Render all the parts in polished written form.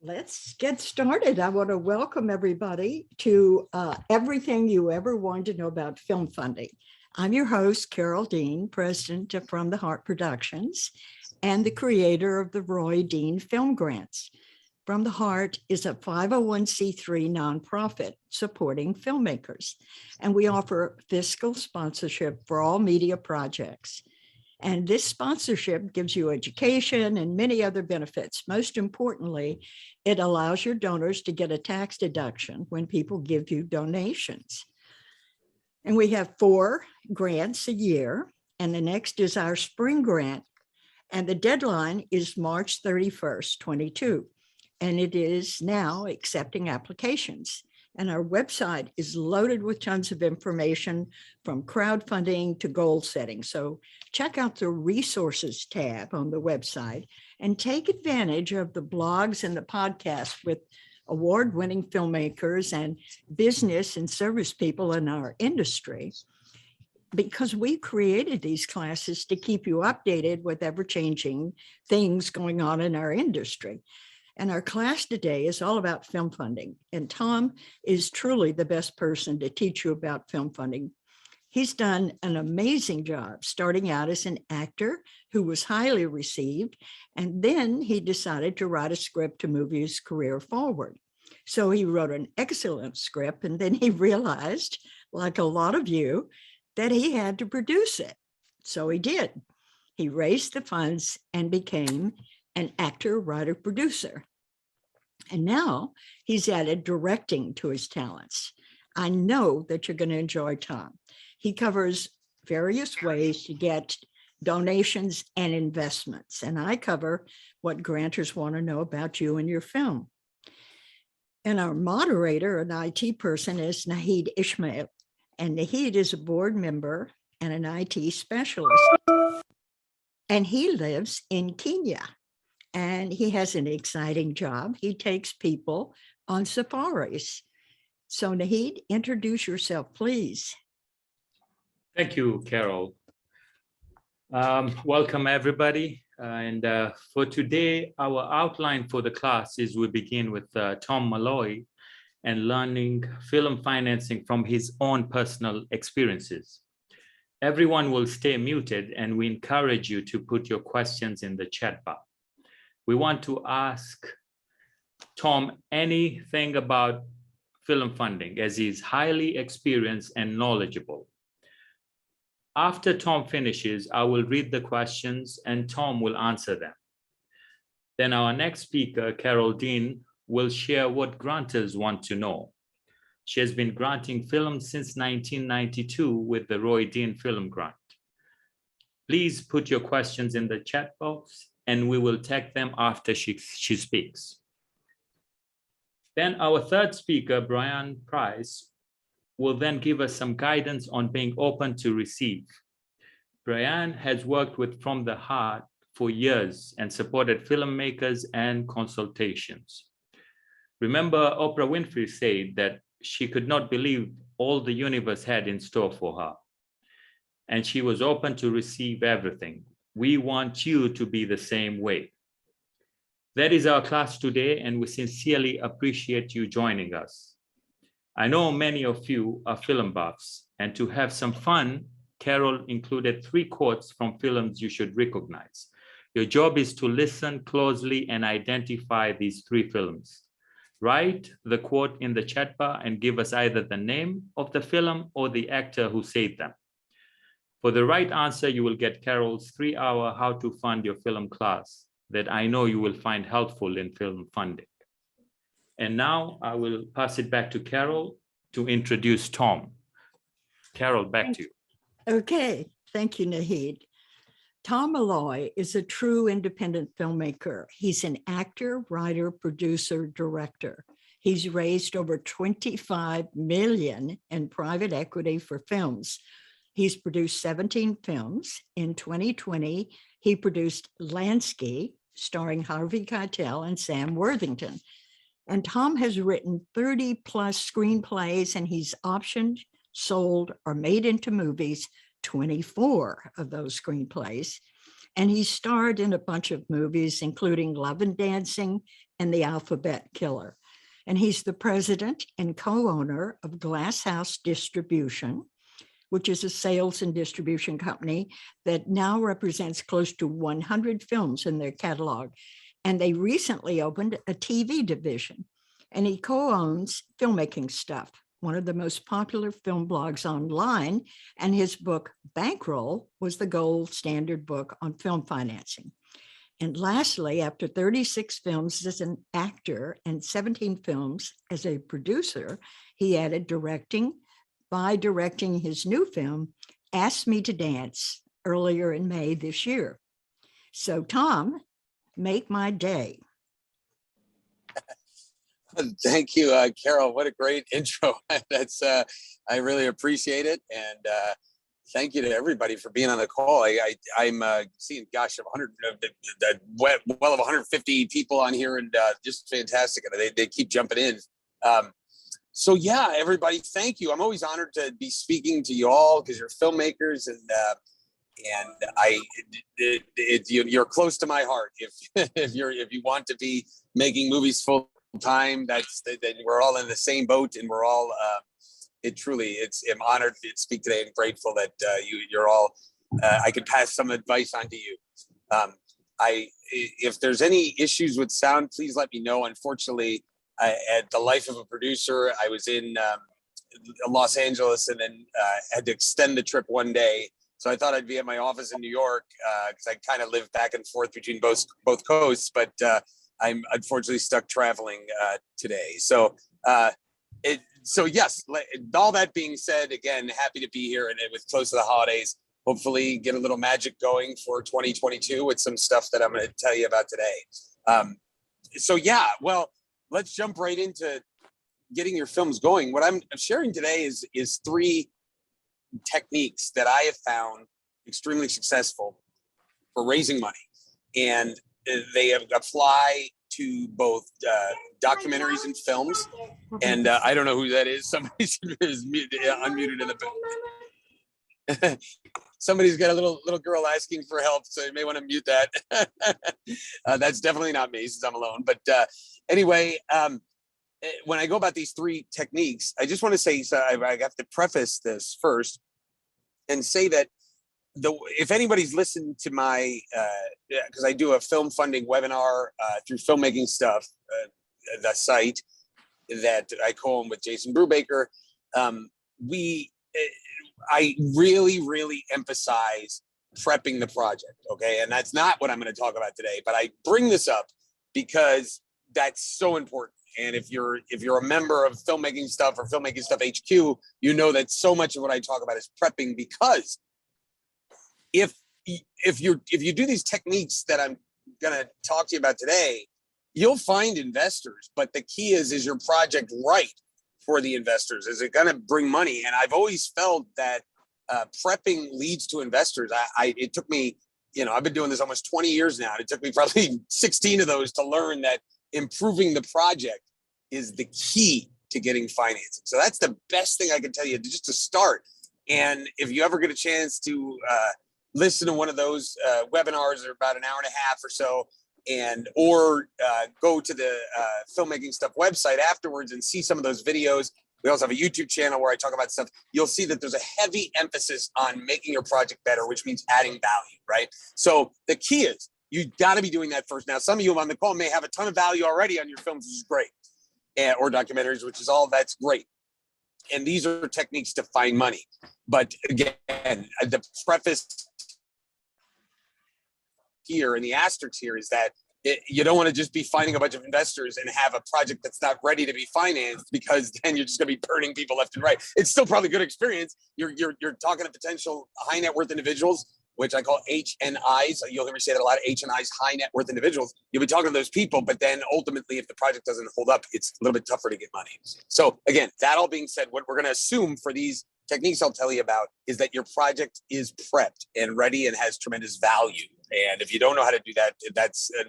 Let's get started. I want to welcome everybody to everything you ever wanted to know about film funding. I'm your host, Carole Dean, president of From the Heart Productions and the creator of the Roy Dean Film Grants. From the Heart is a 501c3 nonprofit supporting filmmakers, and we offer fiscal sponsorship for all media projects. And this sponsorship gives you education and many other benefits. Most importantly, it allows your donors to get a tax deduction when people give you donations. And we have 4 grants a year, and the next is our spring grant. And the deadline is March 31st, 22. And it is now accepting applications. And our website is loaded with tons of information from crowdfunding to goal setting. So check out the resources tab on the website and take advantage of the blogs and the podcasts with award-winning filmmakers and business and service people in our industry, because we created these classes to keep you updated with ever-changing things going on in our industry. And our class today is all about film funding. And Tom is truly the best person to teach you about film funding. He's done an amazing job starting out as an actor who was highly received. And then he decided to write a script to move his career forward. So he wrote an excellent script. And then he realized, like a lot of you, that he had to produce it. So he did. He raised the funds and became an actor, writer, producer. And now he's added directing to his talents. I know that you're going to enjoy Tom. He covers various ways to get donations and investments. And I cover what grantors want to know about you and your film. And our moderator, an IT person, is Naheed Ismail. And Naheed is a board member and an IT specialist. And he lives in Kenya. And he has an exciting job. He takes people on safaris. So Naheed, introduce yourself, please. Thank you, Carole. Welcome, everybody. For today, our outline for the class is we begin with Tom Malloy and learning film financing from his own personal experiences. Everyone will stay muted, and we encourage you to put your questions in the chat box. We want to ask Tom anything about film funding, as he's highly experienced and knowledgeable. After Tom finishes, I will read the questions and Tom will answer them. Then our next speaker, Carole Dean, will share what grantors want to know. She has been granting films since 1992 with the Roy Dean Film Grant. Please put your questions in the chat box, and we will take them after she speaks. Then our third speaker, Brian Price, will then give us some guidance on being open to receive. Brian has worked with From the Heart for years and supported filmmakers and consultations. Remember, Oprah Winfrey said that she could not believe all the universe had in store for her, and she was open to receive everything. We want you to be the same way. That is our class today, and we sincerely appreciate you joining us. I know many of you are film buffs, and to have some fun, Carole included 3 quotes from films you should recognize. Your job is to listen closely and identify these 3 films. Write the quote in the chat bar and give us either the name of the film or the actor who said them. For the right answer, you will get Carole's 3-hour How to Fund Your Film class that I know you will find helpful in film funding. And now I will pass it back to Carole to introduce Tom. Carole, back to you. Okay, thank you, Naheed. Tom Malloy is a true independent filmmaker. He's an actor, writer, producer, director. He's raised over $25 million in private equity for films. He's produced 17 films. In 2020, he produced Lansky, starring Harvey Keitel and Sam Worthington. And Tom has written 30 plus screenplays, and he's optioned, sold, or made into movies 24 of those screenplays. And he starred in a bunch of movies, including Love and Dancing, and the Alphabet Killer. And he's the president and co-owner of Glass House Distribution, which is a sales and distribution company that now represents close to 100 films in their catalog. And they recently opened a TV division. And he co-owns Filmmaking Stuff, one of the most popular film blogs online. And his book, Bankroll, was the gold standard book on film financing. And lastly, after 36 films as an actor and 17 films as a producer, he added directing by directing his new film, Ask Me to Dance, earlier in May this year. So Tom, make my day. Thank you, Carol. What a great intro. That's I really appreciate it. And thank you to everybody for being on the call. I'm seeing, gosh, 100, well of 150 people on here, and just fantastic. They keep jumping in. So yeah, everybody, thank you. I'm always honored to be speaking to you all because you're filmmakers, and you're close to my heart. If you want to be making movies full time, then we're all in the same boat, and we're all. I'm honored to speak today and grateful that you're all. I could pass some advice on to you. If there's any issues with sound, please let me know. Unfortunately, at the life of a producer, I was in Los Angeles and then had to extend the trip one day. So I thought I'd be at my office in New York because I kind of live back and forth between both coasts. But I'm unfortunately stuck traveling today. So yes, all that being said, again, happy to be here, and with close to the holidays, hopefully get a little magic going for 2022 with some stuff that I'm going to tell you about today. So yeah, well, let's jump right into getting your films going. What I'm sharing today is 3 techniques that I have found extremely successful for raising money, and they apply to both documentaries and films. And I don't know who that is. Somebody is unmuted in the somebody's got a little girl asking for help, so you may want to mute that. That's definitely not me, since I'm alone. But anyway, when I go about these 3 techniques, I just want to say, so I have to preface this first and say that if anybody's listened to my, because I do a film funding webinar through Filmmaking Stuff, the site that I co-own with Jason Brubaker, I really, really emphasize prepping the project, okay? And that's not what I'm going to talk about today, but I bring this up because that's so important. And if you're a member of Filmmaking Stuff or Filmmaking Stuff HQ, you know that so much of what I talk about is prepping, because if you do these techniques that I'm going to talk to you about today, you'll find investors. But the key is your project right for the investors? Is it going to bring money? And I've always felt that prepping leads to investors. It took me, I've been doing this almost 20 years now. And it took me probably 16 of those to learn that improving the project is the key to getting financing. So that's the best thing I can tell you, just to start. And if you ever get a chance to listen to one of those webinars, or about an hour and a half or so, or go to the Filmmaking Stuff website afterwards and see some of those videos. We also have a YouTube channel where I talk about stuff. You'll see that there's a heavy emphasis on making your project better, which means adding value, right? So the key is you got to be doing that first. Now, some of you on the call may have a ton of value already on your films, which is great, or documentaries, which is all that's great. And these are techniques to find money. But again, the preface here and the asterisks here is that you don't want to just be finding a bunch of investors and have a project that's not ready to be financed, because then you're just going to be burning people left and right. It's still probably a good experience. You're talking to potential high net worth individuals, which I call HNIs. You'll hear me say that a lot, HNIs, high net worth individuals. You'll be talking to those people, but then ultimately, if the project doesn't hold up, it's a little bit tougher to get money. So again, that all being said, what we're going to assume for these techniques I'll tell you about is that your project is prepped and ready and has tremendous value. And if you don't know how to do that,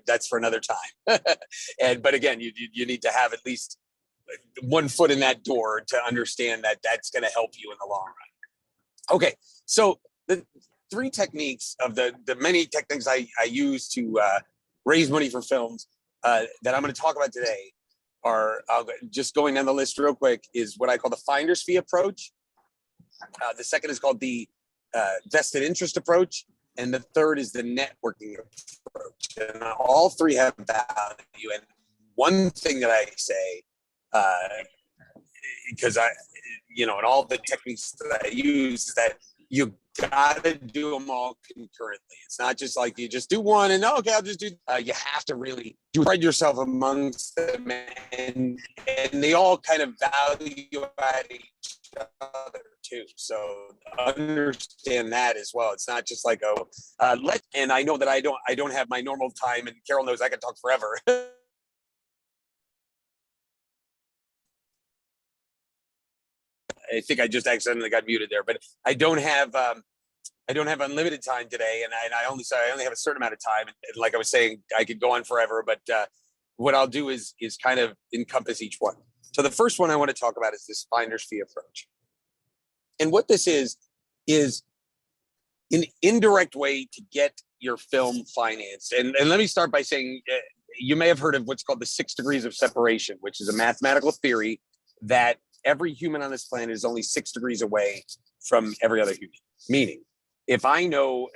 that's for another time. But again, you need to have at least one foot in that door to understand that that's going to help you in the long run. Okay, so the 3 techniques of the many techniques I use to raise money for films that I'm going to talk about today are just going down the list real quick is what I call the finder's fee approach. The second is called the vested interest approach. And the third is the networking approach. And all three have value. And one thing that I say, because and all the techniques that I use is that you gotta do them all concurrently. It's not just like you just do one and okay, I'll just do. You have to really spread yourself amongst them, and they all kind of value add each other too. So understand that as well. It's not just like and I know that I don't have my normal time, and Carol knows I can talk forever. I think I just accidentally got muted there, but I don't have unlimited time today, and I only have a certain amount of time. And like I was saying, I could go on forever, but what I'll do is kind of encompass each one. So the first one I want to talk about is this finder's fee approach, and what this is an indirect way to get your film financed. And let me start by saying you may have heard of what's called the 6 degrees of separation, which is a mathematical theory that every human on this planet is only 6 degrees away from every other human. Meaning, if I know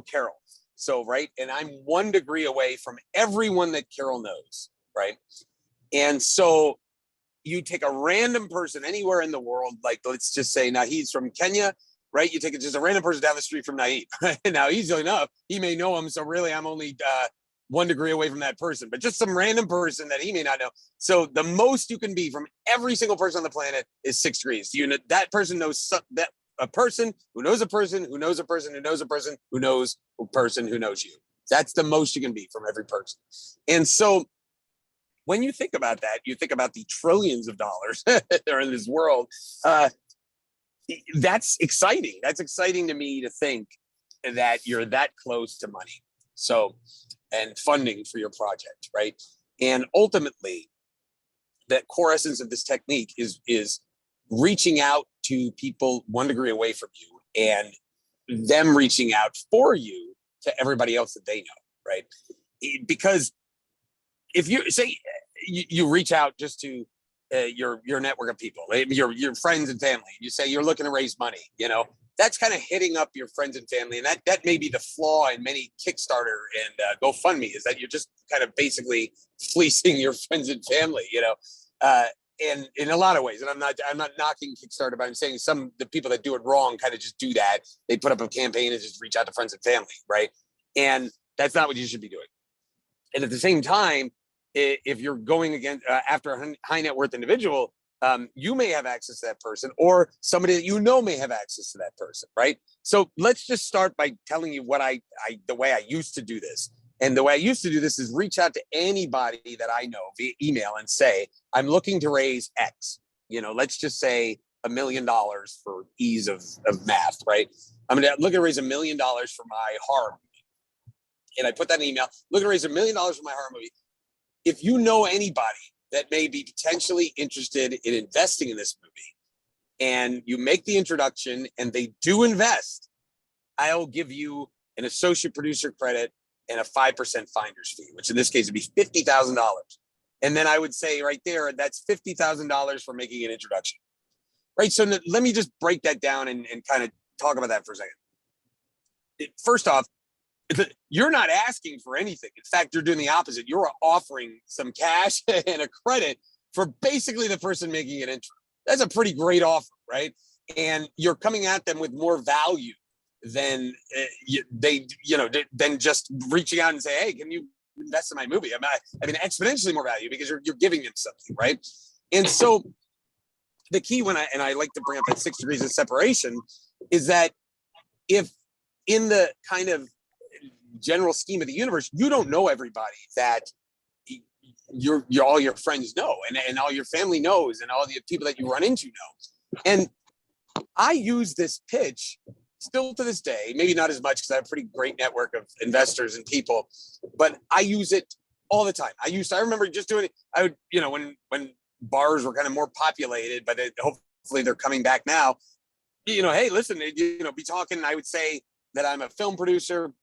Carol, so right, and I'm 1 degree away from everyone that Carol knows, right? And so you take a random person anywhere in the world, like let's just say now he's from Kenya, right? You take just a random person down the street from Naeem. Right? Now, easily enough, he may know him, so really I'm only 1 degree away from that person, but just some random person that he may not know. So the most you can be from every single person on the planet is 6 degrees. That person knows that a person who knows a person who knows a person who knows a person who knows a person who knows you. That's the most you can be from every person. And so when you think about that, you think about the trillions of dollars that are in this world. That's exciting. That's exciting to me to think that you're that close to money. So, and funding for your project, right? And ultimately, the core essence of this technique is reaching out to people 1 degree away from you and them reaching out for you to everybody else that they know, right? Because if you say you reach out just to your network of people, your friends and family, you say you're looking to raise money, that's kind of hitting up your friends and family. And that may be the flaw in many Kickstarter and GoFundMe, is that you're just kind of basically fleecing your friends and family, and in a lot of ways. And I'm not knocking Kickstarter, but I'm saying the people that do it wrong kind of just do that. They put up a campaign and just reach out to friends and family, right? And that's not what you should be doing. And at the same time, if you're going against after a high net worth individual, you may have access to that person, or somebody that may have access to that person, right? So let's just start by telling you what the way I used to do this. And the way I used to do this is reach out to anybody that I know via email and say, I'm looking to raise X. Let's just say $1 million for ease of math, right? I'm going to look to raise $1 million for my horror movie. And I put that in an email, looking to raise $1 million for my horror movie. If you know anybody that may be potentially interested in investing in this movie, and you make the introduction and they do invest, I'll give you an associate producer credit and a 5% finder's fee, which in this case would be $50,000. And then I would say right there, that's $50,000 for making an introduction, right? So let me just break that down and kind of talk about that for a second. First off, you're not asking for anything. In fact, you're doing the opposite. You're offering some cash and a credit for basically the person making an intro. That's a pretty great offer, right? And you're coming at them with more value than than just reaching out and say, hey, can you invest in my movie? I mean, exponentially more value because you're giving them something, right? And so the key I like to bring up that 6 degrees of separation is that if in the kind of general scheme of the universe, you don't know everybody that all your friends know and all your family knows and all the people that you run into know. And I use this pitch still to this day, maybe not as much because I have a pretty great network of investors and people, but I use it all the time. I remember just doing it. I would, when bars were kind of more populated, but hopefully they're coming back now. Hey, listen, be talking. I would say that I'm a film producer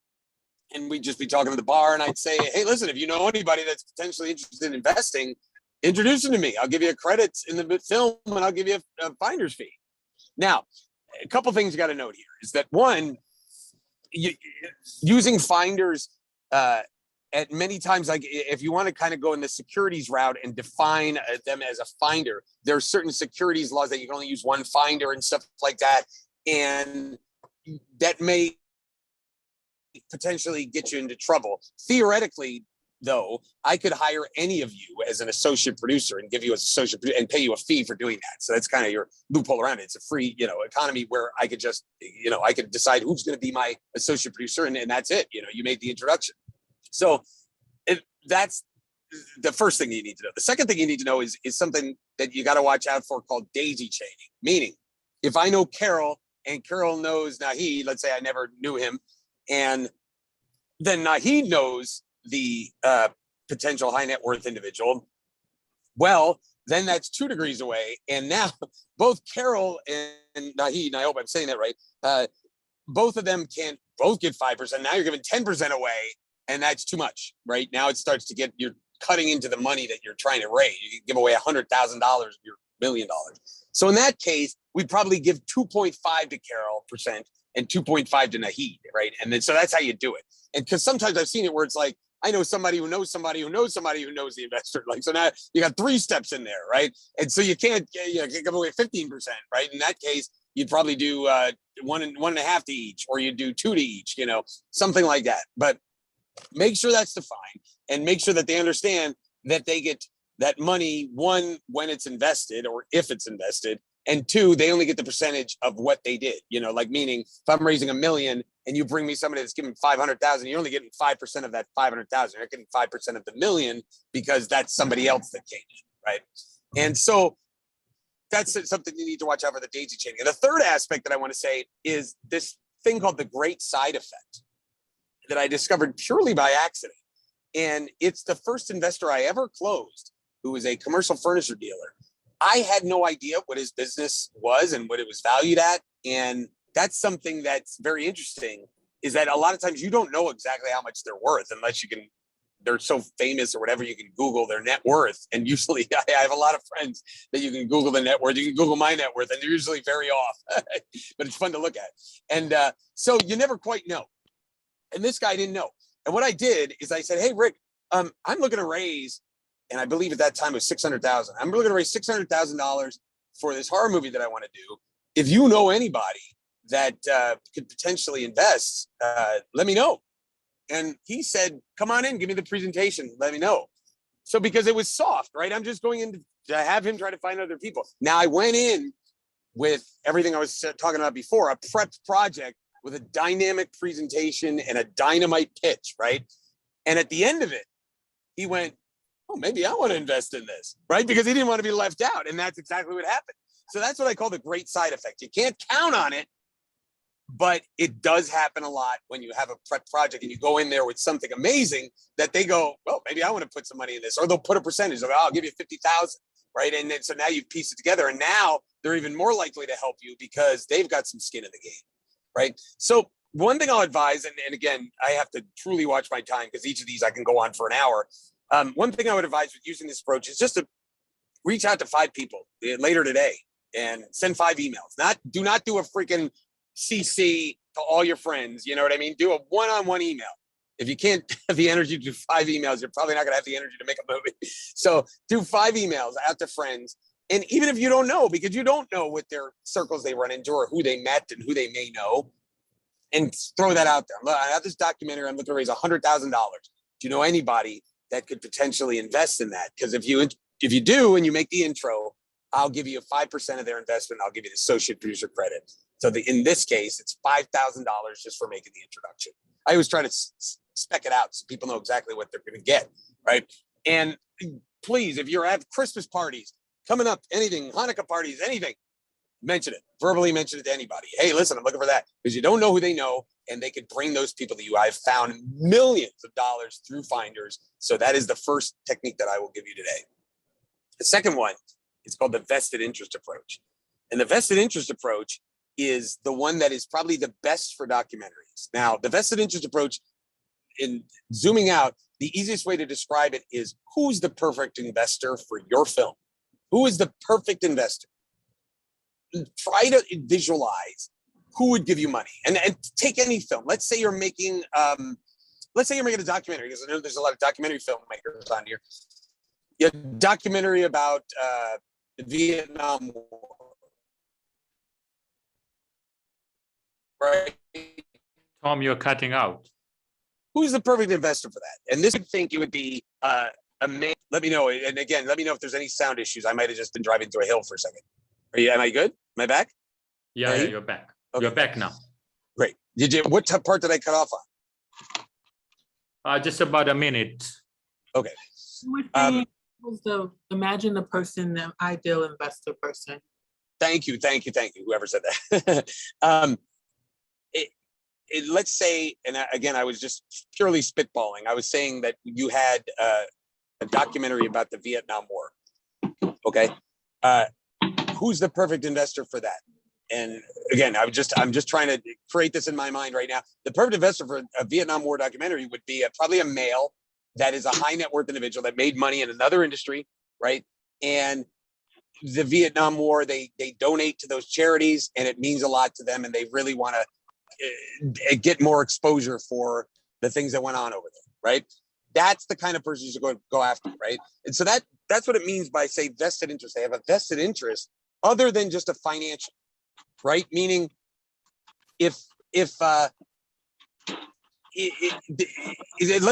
and we'd just be talking at the bar, and I'd say, hey, listen, if you know anybody that's potentially interested in investing, introduce them to me. I'll give you a credit in the film, and I'll give you a finder's fee. Now, a couple things you got to note here is that, one, using finders at many times, like if you want to kind of go in the securities route and define them as a finder, there are certain securities laws that you can only use one finder and stuff like that. And that may potentially get you into trouble. Theoretically, though, I could hire any of you as an associate producer and give you as associate producer and pay you a fee for doing that. So that's kind of your loophole around it. It's a free, economy where I could just, I could decide who's going to be my associate producer, and that's it. You made the introduction. So that's the first thing you need to know. The second thing you need to know is something that you got to watch out for called daisy chaining. Meaning, if I know Carol and Carol knows Nahid, let's say I never knew him, and then Nahid knows the potential high net worth individual, well, then that's 2 degrees away. And now both Carol and Nahid, and I hope I'm saying that right, both of them can both get 5%. Now you're giving 10% away, and that's too much, right? Now it starts to get, you're cutting into the money that you're trying to raise. You can give away $100,000 of your $1 million. So in that case, we'd probably give 2.5 to Carol percent and 2.5 to Nahid, right? And then, so that's how you do it. And because sometimes I've seen it where it's like, I know somebody who knows somebody who knows somebody who knows the investor. Like, so now you got 3 steps in there, right? And so you can't give away 15%, right? In that case, you'd probably do 1.5 to each, or you do 2 to each, something like that. But make sure that's defined, and make sure that they understand that they get that money, 1, when it's invested or if it's invested, and 2, they only get the percentage of what they did, like meaning if I'm raising $1 million and you bring me somebody that's giving 500,000, you're only getting 5% of that 500,000. You're not getting 5% of the $1 million because that's somebody else that came in, right? And so that's something you need to watch out for, the daisy chaining. And the third aspect that I want to say is this thing called the great side effect that I discovered purely by accident. And it's the first investor I ever closed, who was a commercial furniture dealer. I had no idea what his business was and what it was valued at. And that's something that's very interesting, is that a lot of times you don't know exactly how much they're worth unless they're so famous or whatever, you can Google their net worth. And usually I have a lot of friends that you can Google the net worth. You can Google my net worth, and they're usually very off, but it's fun to look at. And so you never quite know. And this guy didn't know. And what I did is I said, hey, Rick, I'm looking to raise, and I believe at that time it was $600,000. I'm looking to raise $600,000 for this horror movie that I want to do. If you know anybody that could potentially invest, let me know. And he said, come on in, give me the presentation, let me know. So because it was soft, right? I'm just going in to have him try to find other people. Now I went in with everything I was talking about before, a prep project with a dynamic presentation and a dynamite pitch, right? And at the end of it, he went, oh, maybe I want to invest in this, right? Because he didn't want to be left out. And that's exactly what happened. So that's what I call the great side effect. You can't count on it, but it does happen a lot when you have a prep project and you go in there with something amazing that they go, well, maybe I want to put some money in this, or they'll put a percentage of, I'll give you 50,000, right? And then, so now you've pieced it together, and now they're even more likely to help you because they've got some skin in the game, right? So one thing I'll advise, and again, I have to truly watch my time because each of these I can go on for an hour. One thing I would advise with using this approach is just to reach out to 5 people later today and send 5 emails. Do not do a freaking CC to all your friends. You know what I mean? Do a one-on-one email. If you can't have the energy to do 5 emails, you're probably not going to have the energy to make a movie. So do 5 emails out to friends. And even if you don't know, because you don't know what their circles they run into or who they met and who they may know, and throw that out there. I have this documentary. I'm looking to raise $100,000. Do you know anybody that could potentially invest in that? Because if you do and you make the intro, I'll give you 5% of their investment. I'll give you the associate producer credit. So in this case, it's $5,000 just for making the introduction. I always try to spec it out so people know exactly what they're going to get, right? And please, if you're at Christmas parties coming up, anything, Hanukkah parties, anything, mention it, verbally mention it to anybody. Hey, listen, I'm looking for that, because you don't know who they know, and they could bring those people to you. I've found millions of dollars through finders. So that is the first technique that I will give you today. The second one is called the vested interest approach. And the vested interest approach is the one that is probably the best for documentaries. Now, the vested interest approach in zooming out, the easiest way to describe it is who's the perfect investor for your film? Who is the perfect investor? Try to visualize who would give you money, and take any film. Let's say you're making a documentary, because I know there's a lot of documentary filmmakers on here. A documentary about the Vietnam War, right? Tom, you're cutting out. Who's the perfect investor for that? And this, I think it would be a man. Let me know. And again, let me know if there's any sound issues. I might have just been driving through a hill for a second. Am I good? Am I back? Yeah, you're back. Okay. You're back now. Great. What part did I cut off on? Just about a minute. Okay. Imagine the person, the ideal investor person. Thank you. Whoever said that. Let's say, and again, I was just purely spitballing. I was saying that you had a documentary about the Vietnam War. Okay. Who's the perfect investor for that? And again, I'm just trying to create this in my mind right now. The perfect investor for a Vietnam War documentary would be probably a male that is a high net worth individual that made money in another industry, right? And the Vietnam War, they donate to those charities, and it means a lot to them, and they really want to get more exposure for the things that went on over there, right? That's the kind of person you should go after, right? And so that's what it means by, say, vested interest. They have a vested interest other than just a financial, right? Meaning, let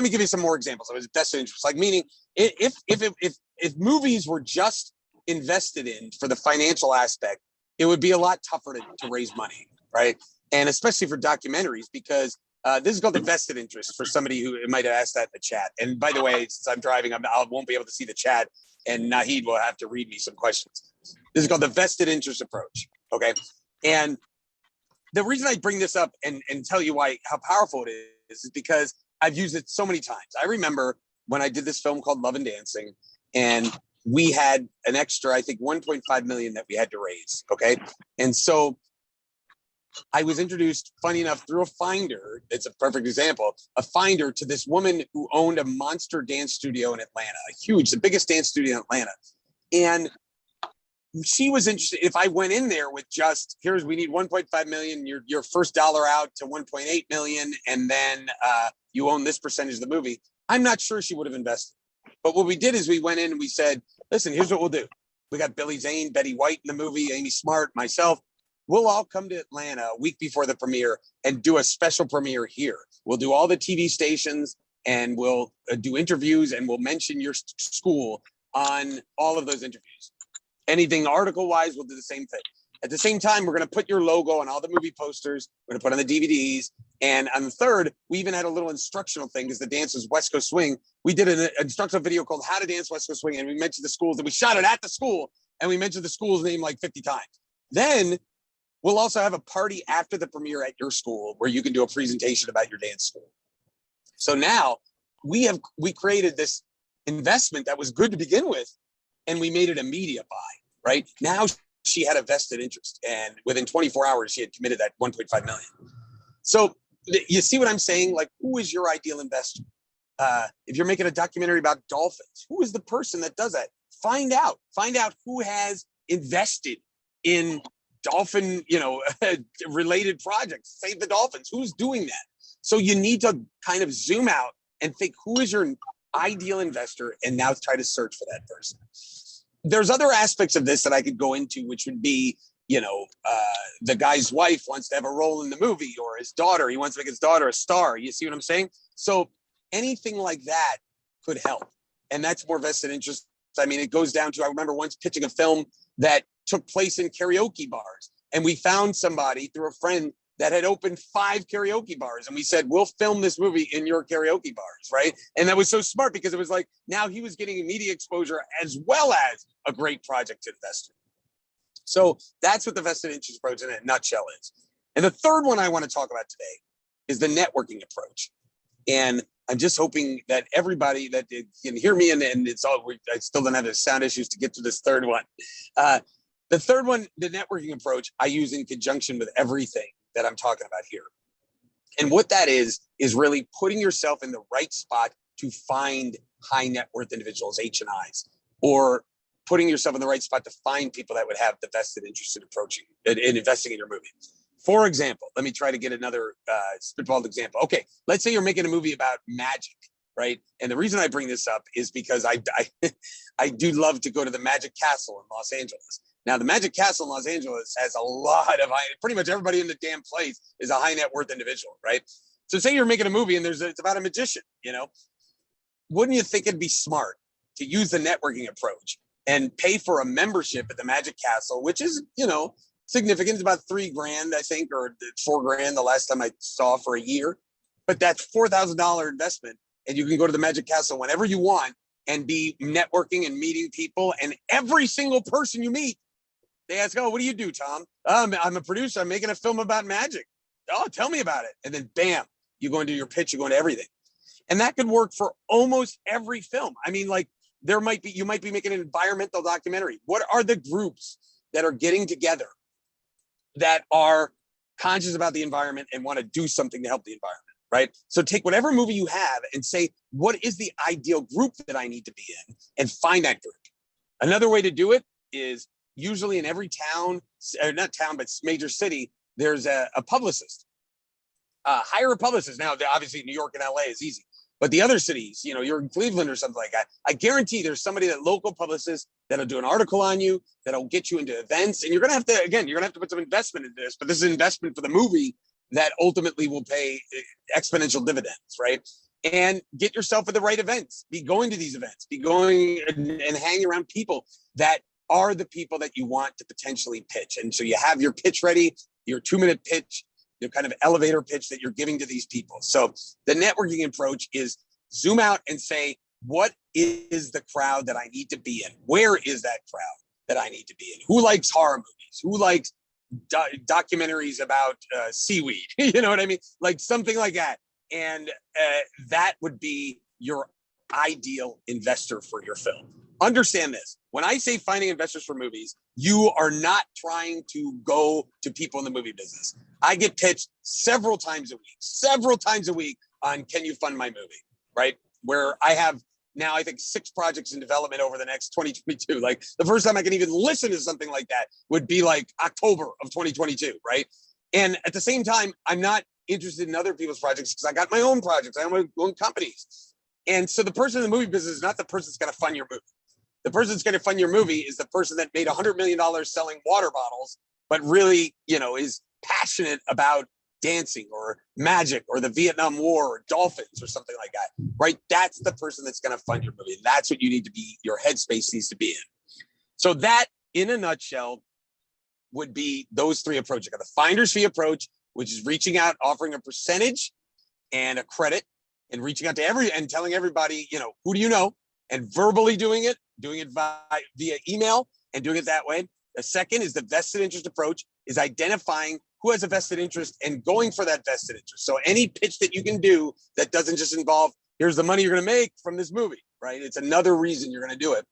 me give you some more examples of his vested interest. Like, meaning, if movies were just invested in for the financial aspect, it would be a lot tougher to raise money, right? And especially for documentaries, because this is called the vested interest for somebody who might have asked that in the chat. And by the way, since I'm driving, I won't be able to see the chat, and Nahid will have to read me some questions. This is called the vested interest approach, okay? And the reason I bring this up and tell you how powerful it is because I've used it so many times. I remember when I did this film called Love and Dancing, and we had an extra, I think, 1.5 million that we had to raise, okay? And so I was introduced, funny enough, through a finder. It's a perfect example, a finder to this woman who owned a monster dance studio in Atlanta, the biggest dance studio in Atlanta. And she was interested, if I went in there with just, we need 1.5 million, your first dollar out to 1.8 million, and then you own this percentage of the movie, I'm not sure she would have invested. But what we did is we went in and we said, listen, here's what we'll do. We got Billy Zane, Betty White in the movie, Amy Smart, myself. We'll all come to Atlanta a week before the premiere and do a special premiere here. We'll do all the TV stations, and we'll do interviews, and we'll mention your school on all of those interviews. Anything article-wise, we'll do the same thing. At the same time, we're going to put your logo on all the movie posters. We're going to put on the DVDs. And on the third, we even had a little instructional thing because the dance was West Coast Swing. We did an instructional video called How to Dance West Coast Swing, and we mentioned the schools, and we shot it at the school, and we mentioned the school's name like 50 times. Then we'll also have a party after the premiere at your school where you can do a presentation about your dance school. So now we created this investment that was good to begin with, and we made it a media buy, right? Now she had a vested interest, and within 24 hours, she had committed that 1.5 million. So you see what I'm saying? Like, who is your ideal investor? If you're making a documentary about dolphins, who is the person that does that? Find out who has invested in dolphin, related projects. Save the dolphins. Who's doing that? So you need to kind of zoom out and think, who is your ideal investor? And now try to search for that person. There's other aspects of this that I could go into, which would be, the guy's wife wants to have a role in the movie, or his daughter, he wants to make his daughter a star. You see what I'm saying? So anything like that could help. And that's more vested interest. I mean, it goes down to, I remember once pitching a film that took place in karaoke bars, and we found somebody through a friend that had opened 5 karaoke bars, and we said, we'll film this movie in your karaoke bars, right? And that was so smart because it was like, now he was getting media exposure as well as a great project to invest in. So that's what the vested interest approach in a nutshell is. And the third one I want to talk about today is the networking approach. And I'm just hoping that everybody that can hear me, and it's all, I still don't have the sound issues to get to this third one. The third one, the networking approach, I use in conjunction with everything that I'm talking about here. And what that is really putting yourself in the right spot to find high net worth individuals, H&Is, or putting yourself in the right spot to find people that would have the vested interest in investing in your movie. For example, let me try to get another spitballed example. Okay, let's say you're making a movie about magic, right? And the reason I bring this up is because I do love to go to the Magic Castle in Los Angeles. Now, the Magic Castle in Los Angeles has a lot of pretty much everybody in the damn place is a high net worth individual, right? So say you're making a movie and it's about a magician, wouldn't you think it'd be smart to use the networking approach and pay for a membership at the Magic Castle, which is, significant. It's about $3,000, I think, or $4,000 the last time I saw for a year. But that's $4,000 investment. And you can go to the Magic Castle whenever you want and be networking and meeting people. And every single person you meet, they ask, oh, what do you do, Tom? I'm a producer. I'm making a film about magic. Oh, tell me about it. And then bam, you go into your pitch, you go into everything. And that could work for almost every film. I mean, like you might be making an environmental documentary. What are the groups that are getting together that are conscious about the environment and want to do something to help the environment, right? So take whatever movie you have and say, what is the ideal group that I need to be in, and find that group. Another way to do it is usually in every town, or not town, but major city, there's a publicist. Hire a publicist. Now, obviously New York and LA is easy, but the other cities, you're in Cleveland or something like that, I guarantee there's somebody, that local publicist, that'll do an article on you, that'll get you into events. And you're going to have to put some investment into this, but this is an investment for the movie that ultimately will pay exponential dividends, right? And get yourself at the right events. Be going to these events, be going and hang around people that are the people that you want to potentially pitch. And so you have your pitch ready, your 2-minute pitch, your kind of elevator pitch that you're giving to these people. So the networking approach is zoom out and say, what is the crowd that I need to be in? Where is that crowd that I need to be in? Who likes horror movies? Who likes documentaries about seaweed? You know what I mean? Like something like that. And that would be your ideal investor for your film. Understand this. When I say finding investors for movies, you are not trying to go to people in the movie business. I get pitched several times a week on, can you fund my movie, right? Where I have now, I think 6 projects in development over the next 2022. Like the first time I can even listen to something like that would be like October of 2022, right? And at the same time, I'm not interested in other people's projects because I got my own projects. I have my own companies. And so the person in the movie business is not the person that's going to fund your movie. The person that's going to fund your movie is the person that made $100 million selling water bottles, but really, is passionate about dancing or magic or the Vietnam War or dolphins or something like that, right? That's the person that's going to fund your movie. That's what you need to be, your headspace needs to be in. So that, in a nutshell, would be those 3 approaches. You got the finder's fee approach, which is reaching out, offering a percentage and a credit, and reaching out to and telling everybody, who do you know, and verbally doing it via email and doing it that way. The second is the vested interest approach, is identifying who has a vested interest and going for that vested interest. So any pitch that you can do that doesn't just involve, here's the money you're going to make from this movie, right? It's another reason you're going to do it.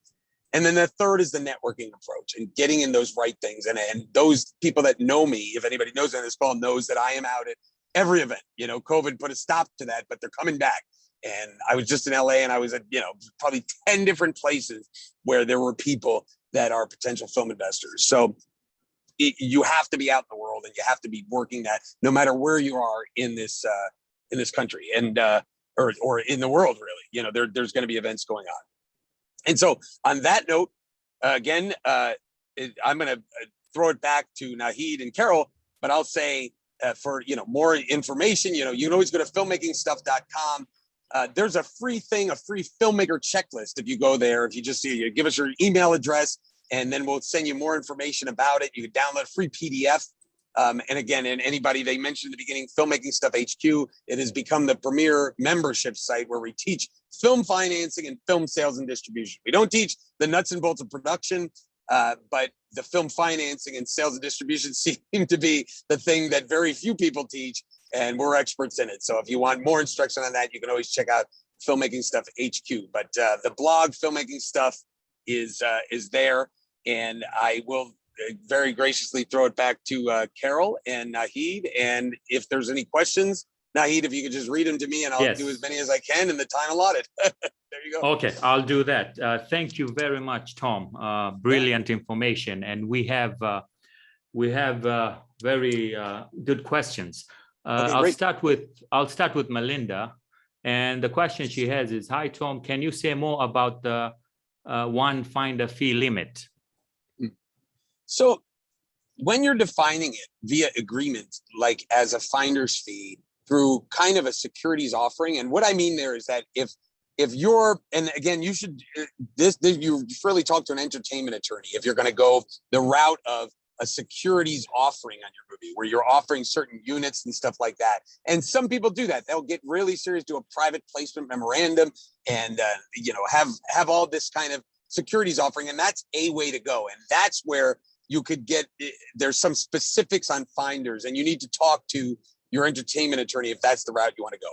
And then the third is the networking approach and getting in those right things. And those people that know me, if anybody knows on this call, knows that I am out at every event. COVID put a stop to that, but they're coming back. And I was just in LA and I was at, probably 10 different places where there were people that are potential film investors. So you have to be out in the world and you have to be working that no matter where you are in this country and, or in the world, really, there's going to be events going on. And so on that note, again, I'm going to throw it back to Naheed and Carole, but I'll say for, more information, you can always go to filmmakingstuff.com. There's a free filmmaker checklist. If you go there, if you just give us your email address, and then we'll send you more information about it. You can download a free PDF. And again, and anybody, they mentioned at the beginning, Filmmaking Stuff HQ, it has become the premier membership site where we teach film financing and film sales and distribution. We don't teach the nuts and bolts of production, but the film financing and sales and distribution seem to be the thing that very few people teach, and we're experts in it. So if you want more instruction on that, you can always check out Filmmaking Stuff HQ. But the blog Filmmaking Stuff is there, and I will very graciously throw it back to Carole and Naheed. And if there's any questions Nahid, if you could just read them to me, and I'll Yes. do as many as I can in the time allotted. There you go. Okay, I'll do that. Thank you very much, Tom. Brilliant information, and we have very good questions. Okay, I'll great. start with Melinda, and the question she has is: Hi, Tom. Can you say more about the one finder fee limit? So when you're defining it via agreement, like as a finder's fee through kind of a securities offering, and what I mean there is that if you're, and again, you should you really talk to an entertainment attorney if you're going to go the route of a securities offering on your movie where you're offering certain units and stuff like that. And some people do that. They'll get really serious, do a private placement memorandum, and have all this kind of securities offering, and that's a way to go. And that's where you could get, there's some specifics on finders, and you need to talk to your entertainment attorney if that's the route you want to go.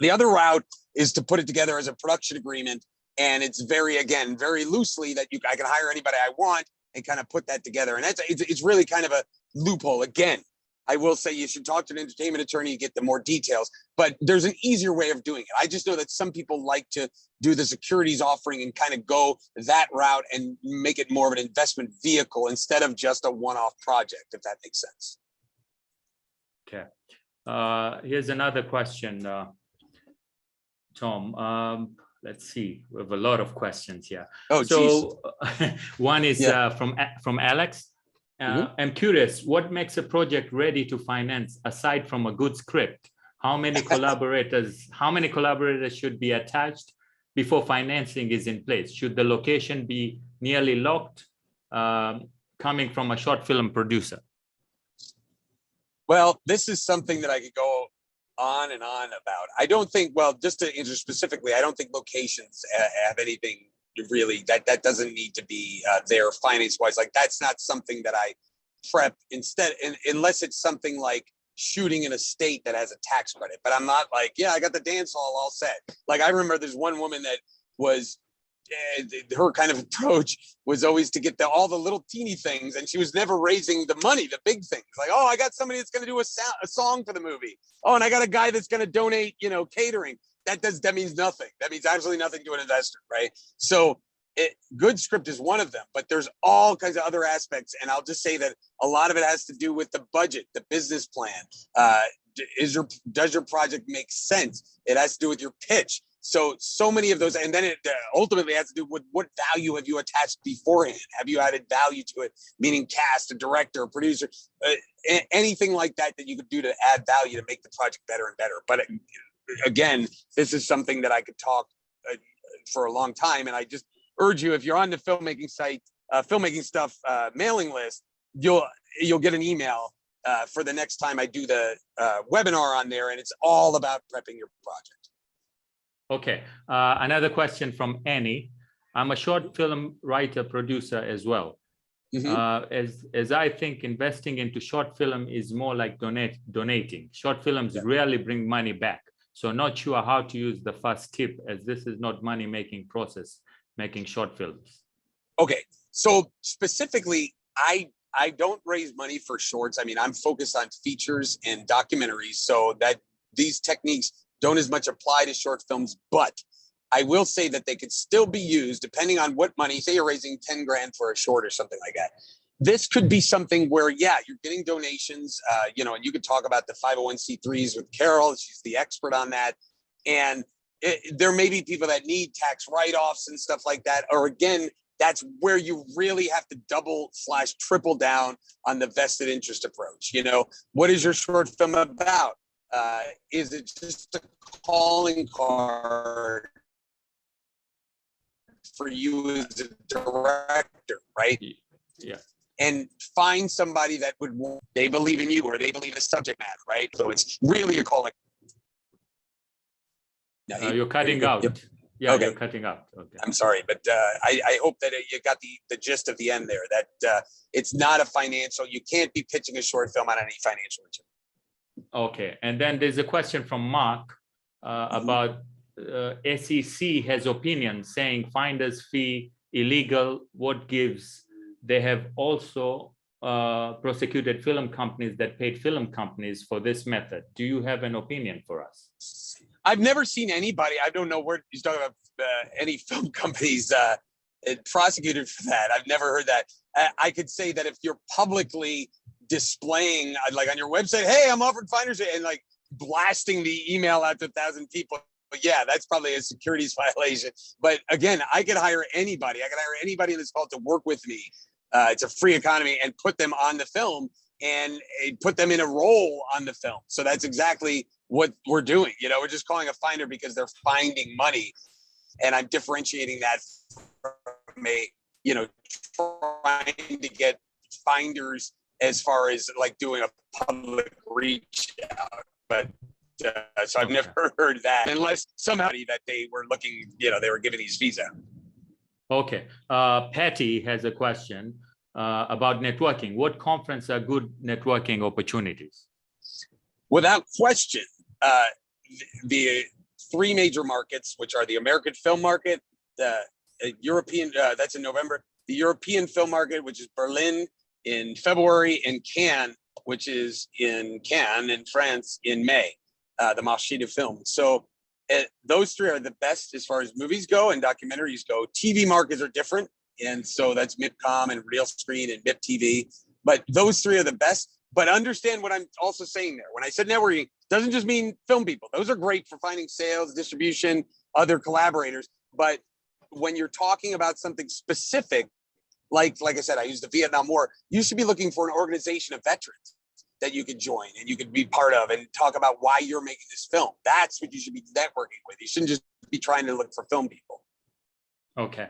The other route is to put it together as a production agreement, and it's very loosely that I can hire anybody I want and kind of put that together. And it's really kind of a loophole. Again, I will say you should talk to an entertainment attorney to get the more details, but there's an easier way of doing it. I just know that some people like to do the securities offering and kind of go that route and make it more of an investment vehicle instead of just a one-off project, if that makes sense. Okay. Here's another question, Tom. Let's see. We have a lot of questions here. Oh, so one is from Alex. I'm curious, what makes a project ready to finance aside from a good script? How many collaborators should be attached before financing is in place? Should the location be nearly locked, coming from a short film producer? Well, this is something that I could go on and on about. I don't think, well, just to answer specifically, I don't think locations have anything really that doesn't need to be there finance wise. Like that's not something that I prep instead, unless it's something like shooting in a state that has a tax credit. But I'm not like, yeah, I got the dance hall all set. Like I remember there's one woman that was, her kind of approach was always to get all the little teeny things, and she was never raising the money, the big things. Like, oh, I got somebody that's going to do a song for the movie. Oh, and I got a guy that's going to donate, catering. That means nothing. That means absolutely nothing to an investor, right? So good script is one of them, but there's all kinds of other aspects. And I'll just say that a lot of it has to do with the budget, the business plan. Does your project make sense? It has to do with your pitch. So many of those, and then it ultimately has to do with what value have you attached beforehand? Have you added value to it? Meaning cast, a director, a producer, anything like that you could do to add value to make the project better and better. But again, this is something that I could talk for a long time, and I just urge you, if you're on the filmmaking site, Filmmaking Stuff mailing list, you'll get an email for the next time I do the webinar on there, and it's all about prepping your project. Okay, another question from Annie. I'm a short film writer producer as well. As I think investing into short film is more like donating. Short films rarely bring money back. So not sure how to use the first tip, as this is not money-making process, making short films. Okay, so specifically, I don't raise money for shorts. I mean, I'm focused on features and documentaries, so that these techniques don't as much apply to short films, but I will say that they could still be used depending on what money, say you're raising 10 grand for a short or something like that. This could be something where, you're getting donations, and you could talk about the 501c3s with Carole. She's the expert on that. And there may be people that need tax write-offs and stuff like that. Or again, that's where you really have to double/triple down on the vested interest approach. What is your short film about? Is it just a calling card for you as a director, right? Yeah. And find somebody that they believe in you, or they believe in the subject matter, right? So it's really a calling. You're cutting out. Yep. Yeah, okay. You're cutting out. Okay. I'm sorry, but I hope that you got the gist of the end there, that it's not a financial, you can't be pitching a short film on any financial return. Okay, and then there's a question from Mark about SEC has opinion saying finder's fee illegal. What gives? They have also prosecuted film companies that paid film companies for this method. Do you have an opinion for us? I've never seen anybody. I don't know where he's talking about any film companies prosecuted for that. I've never heard that. I could say that if you're publicly displaying, like on your website, hey, I'm offered finder's and like blasting the email out to 1,000 people. But yeah, that's probably a securities violation. But again, I could hire anybody. I could hire anybody in this call to work with me. It's a free economy, and put them on the film and put them in a role on the film. So that's exactly what we're doing. You know, we're just calling a finder because they're finding money. And I'm differentiating that from a, you know, trying to get finders as far as like doing a public reach out. But so I've never heard that, unless somehow that they were looking, you know, they were giving these fees out. Okay. Patty has a question about networking. What conferences are good networking opportunities? Without question, the three major markets, which are the American film market, the European, that's in November, the European film market, which is Berlin in February, and Cannes, which is in Cannes in France in May, the Marché de Film. So those three are the best as far as movies go and documentaries go. TV markets are different. And so that's MIPCOM and Real Screen and MIP TV. But those three are the best. But understand what I'm also saying there. When I said networking, doesn't just mean film people. Those are great for finding sales, distribution, other collaborators. But when you're talking about something specific, like I said, I used the Vietnam War, you should be looking for an organization of veterans that you could join and you could be part of and talk about why you're making this film. That's what you should be networking with. You shouldn't just be trying to look for film people. Okay.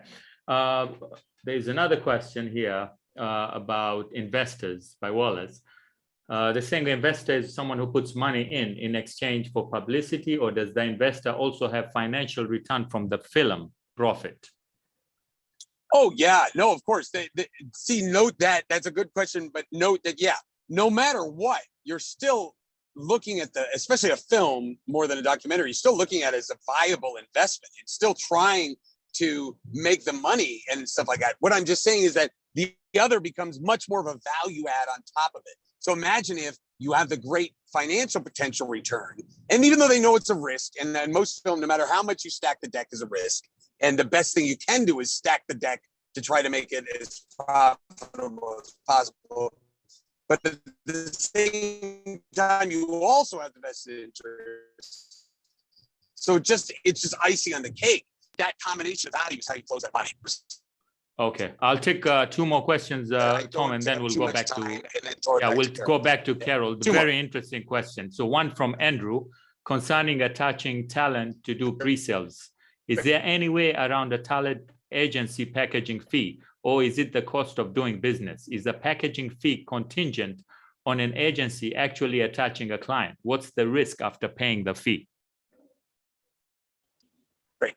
There's another question here about investors by Wallace. They're saying the investor is someone who puts money in exchange for publicity, or does the investor also have financial return from the film profit? Oh, yeah. No, of course. See, note that. That's a good question. But note that, yeah, no matter what, you're still looking at especially a film more than a documentary, you're still looking at it as a viable investment. It's still trying to make the money and stuff like that. What I'm just saying is that the other becomes much more of a value add on top of it. So imagine if you have the great financial potential return, and even though they know it's a risk, and then most film, no matter how much you stack the deck, is a risk. And the best thing you can do is stack the deck to try to make it as profitable as possible. But at the same time, you also have the vested interest. So it's just icing on the cake. That combination of values, how you close that money. Okay, I'll take two more questions, Tom, and then we'll go back to, we'll go back to Carole. Very interesting question. So one from Andrew concerning attaching talent to do pre-sales. Is there any way around a talent agency packaging fee, or is it the cost of doing business? Is the packaging fee contingent on an agency actually attaching a client? What's the risk after paying the fee? Great.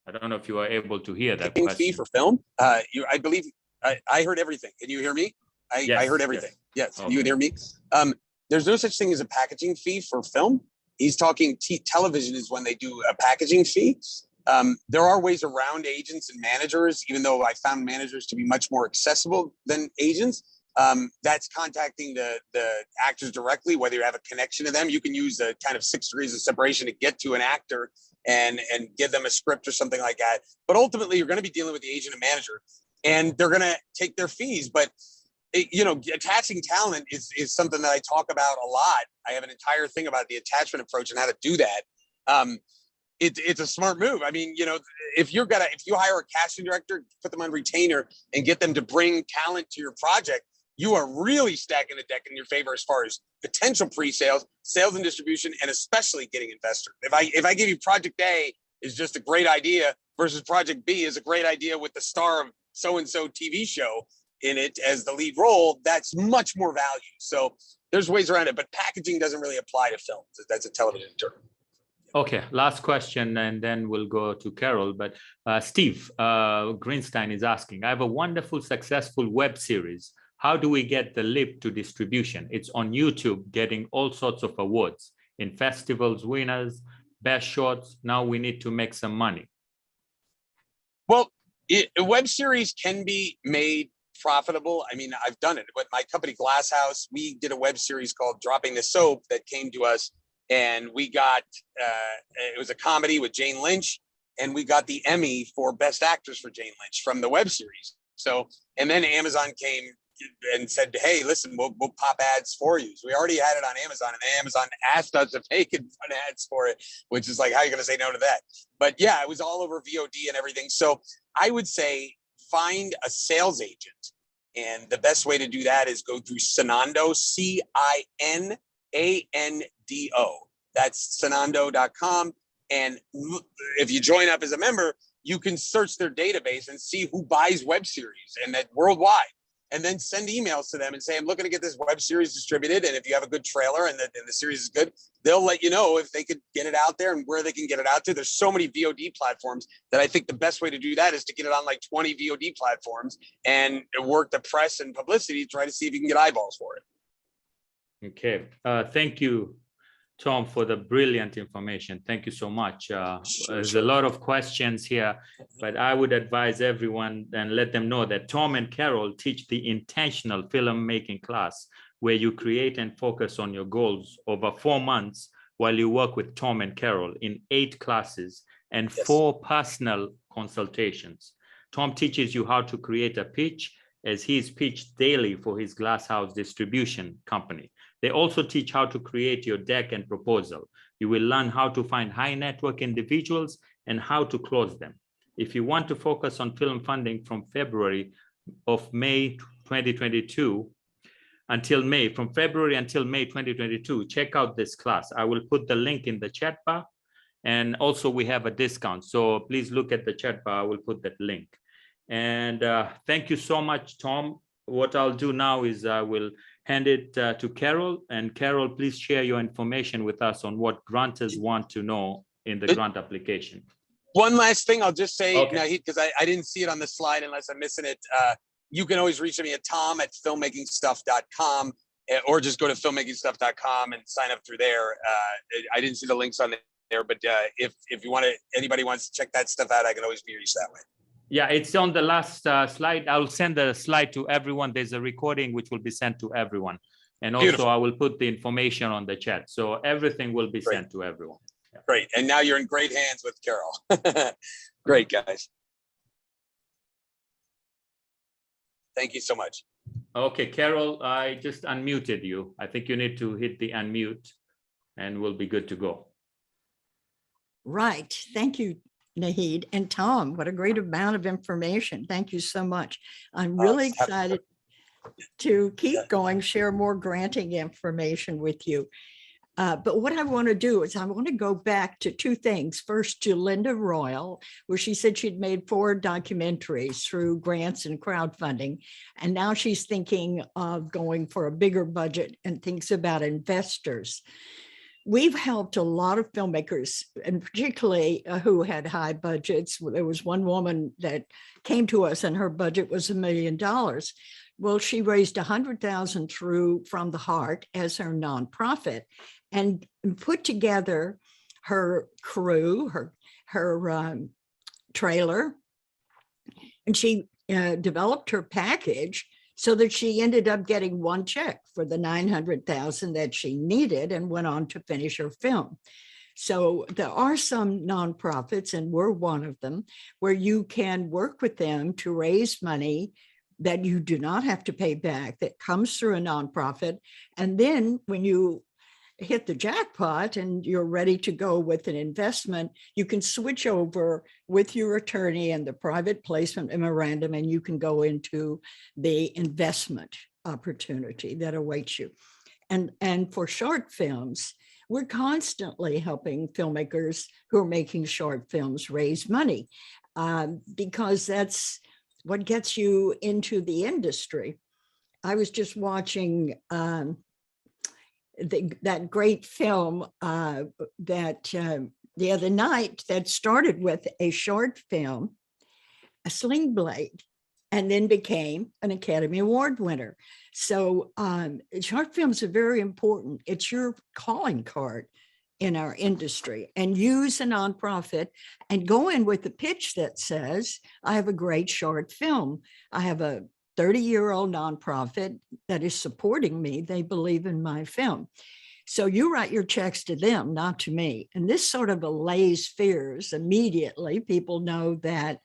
I don't know if you are able to hear that question. Fee for film? I believe I heard everything. Can you hear me? I heard everything. Yes, okay. You can hear me. There's no such thing as a packaging fee for film. He's talking television is when they do a packaging fee. There are ways around agents and managers, even though I found managers to be much more accessible than agents. That's contacting the actors directly, whether you have a connection to them. You can use a kind of 6 degrees of separation to get to an actor and give them a script or something like that. But ultimately, you're going to be dealing with the agent and manager, and they're going to take their fees. But attaching talent is something that I talk about a lot. I have an entire thing about the attachment approach and how to do that. It's a smart move. I mean, if you hire a casting director, put them on retainer and get them to bring talent to your project, you are really stacking the deck in your favor as far as potential pre-sales, sales and distribution, and especially getting investors. If I give you project A is just a great idea versus project B is a great idea with the star of so-and-so TV show in it as the lead role, that's much more value. So there's ways around it, but packaging doesn't really apply to films. That's a television term. Okay, last question, and then we'll go to Carole. But Steve Greenstein is asking, I have a wonderful, successful web series. How do we get the lip to distribution? It's on YouTube, getting all sorts of awards in festivals, winners, best shorts. Now we need to make some money. Well, a web series can be made profitable. I mean, I've done it. But my company Glass House, we did a web series called Dropping the Soap that came to us, and we got it was a comedy with Jane Lynch, and we got the Emmy for Best Actress for Jane Lynch from the web series. So, and then Amazon came and said, "Hey, listen, we'll pop ads for you." So we already had it on Amazon, and Amazon asked us if they could run ads for it, which is like, how are you going to say no to that? But yeah, it was all over VOD and everything. So I would say find a sales agent, and the best way to do that is go through Cinando, Cinando. That's Cinando.com, and if you join up as a member, you can search their database and see who buys web series, and that worldwide. And then send emails to them and say, I'm looking to get this web series distributed. And if you have a good trailer and the series is good, they'll let you know if they could get it out there and where they can get it out to. There's so many VOD platforms that I think the best way to do that is to get it on like 20 VOD platforms and work the press and publicity to try to see if you can get eyeballs for it. Okay. Thank you, Tom, for the brilliant information. Thank you so much. There's a lot of questions here, but I would advise everyone and let them know that Tom and Carole teach the intentional filmmaking class, where you create and focus on your goals over 4 months while you work with Tom and Carole in 8 classes and 4 personal consultations. Tom teaches you how to create a pitch, as he is pitched daily for his Glasshouse distribution company. They also teach how to create your deck and proposal. You will learn how to find high network individuals and how to close them. If you want to focus on film funding from February of May 2022 until May, from February until May 2022, check out this class. I will put the link in the chat bar, and also we have a discount. So please look at the chat bar. I will put that link. And thank you so much, Tom. What I'll do now is I will hand it to Carole. And Carole, please share your information with us on what grantors want to know in the grant application. One last thing I'll just say, Okay. because I didn't see it on the slide unless I'm missing it. You can always reach me at tom@filmmakingstuff.com, or just go to filmmakingstuff.com and sign up through there. I didn't see the links on there, but if you want to, anybody wants to check that stuff out, I can always be reached that way. Yeah, it's on the last slide. I'll send the slide to everyone. There's a recording which will be sent to everyone. And also Beautiful. I will put the information on the chat. So everything will be sent to everyone. Yeah. Great. And now you're in great hands with Carole. Great, guys. Thank you so much. Okay, Carole, I just unmuted you. I think you need to hit the unmute and we'll be good to go. Right. Thank you, Naheed. And Tom, what a great amount of information. Thank you so much. I'm really excited to keep going, share more granting information with you. But what I want to do is I want to go back to 2 things. First, to Linda Royal, where she said she'd made 4 documentaries through grants and crowdfunding. And now she's thinking of going for a bigger budget and thinks about investors. We've helped a lot of filmmakers, and particularly who had high budgets. There was one woman that came to us and her budget was $1 million. Well, she raised $100,000 through From the Heart as her nonprofit, and put together her crew, her trailer, and she developed her package so that she ended up getting 1 check for the $900,000 that she needed and went on to finish her film. So there are some nonprofits, and we're one of them, where you can work with them to raise money that you do not have to pay back, that comes through a nonprofit. And then when you hit the jackpot and you're ready to go with an investment, you can switch over with your attorney and the private placement memorandum, and you can go into the investment opportunity that awaits you. And for short films, we're constantly helping filmmakers who are making short films raise money, because that's what gets you into the industry. I was just watching that great film that the other night that started with a short film, A Sling Blade, and then became an Academy Award winner. So short films are very important. It's your calling card in our industry, and use a nonprofit and go in with a pitch that says, I have a great short film. I have a 30-year-old nonprofit that is supporting me. They believe in my film. So you write your checks to them, not to me. And this sort of allays fears immediately. People know that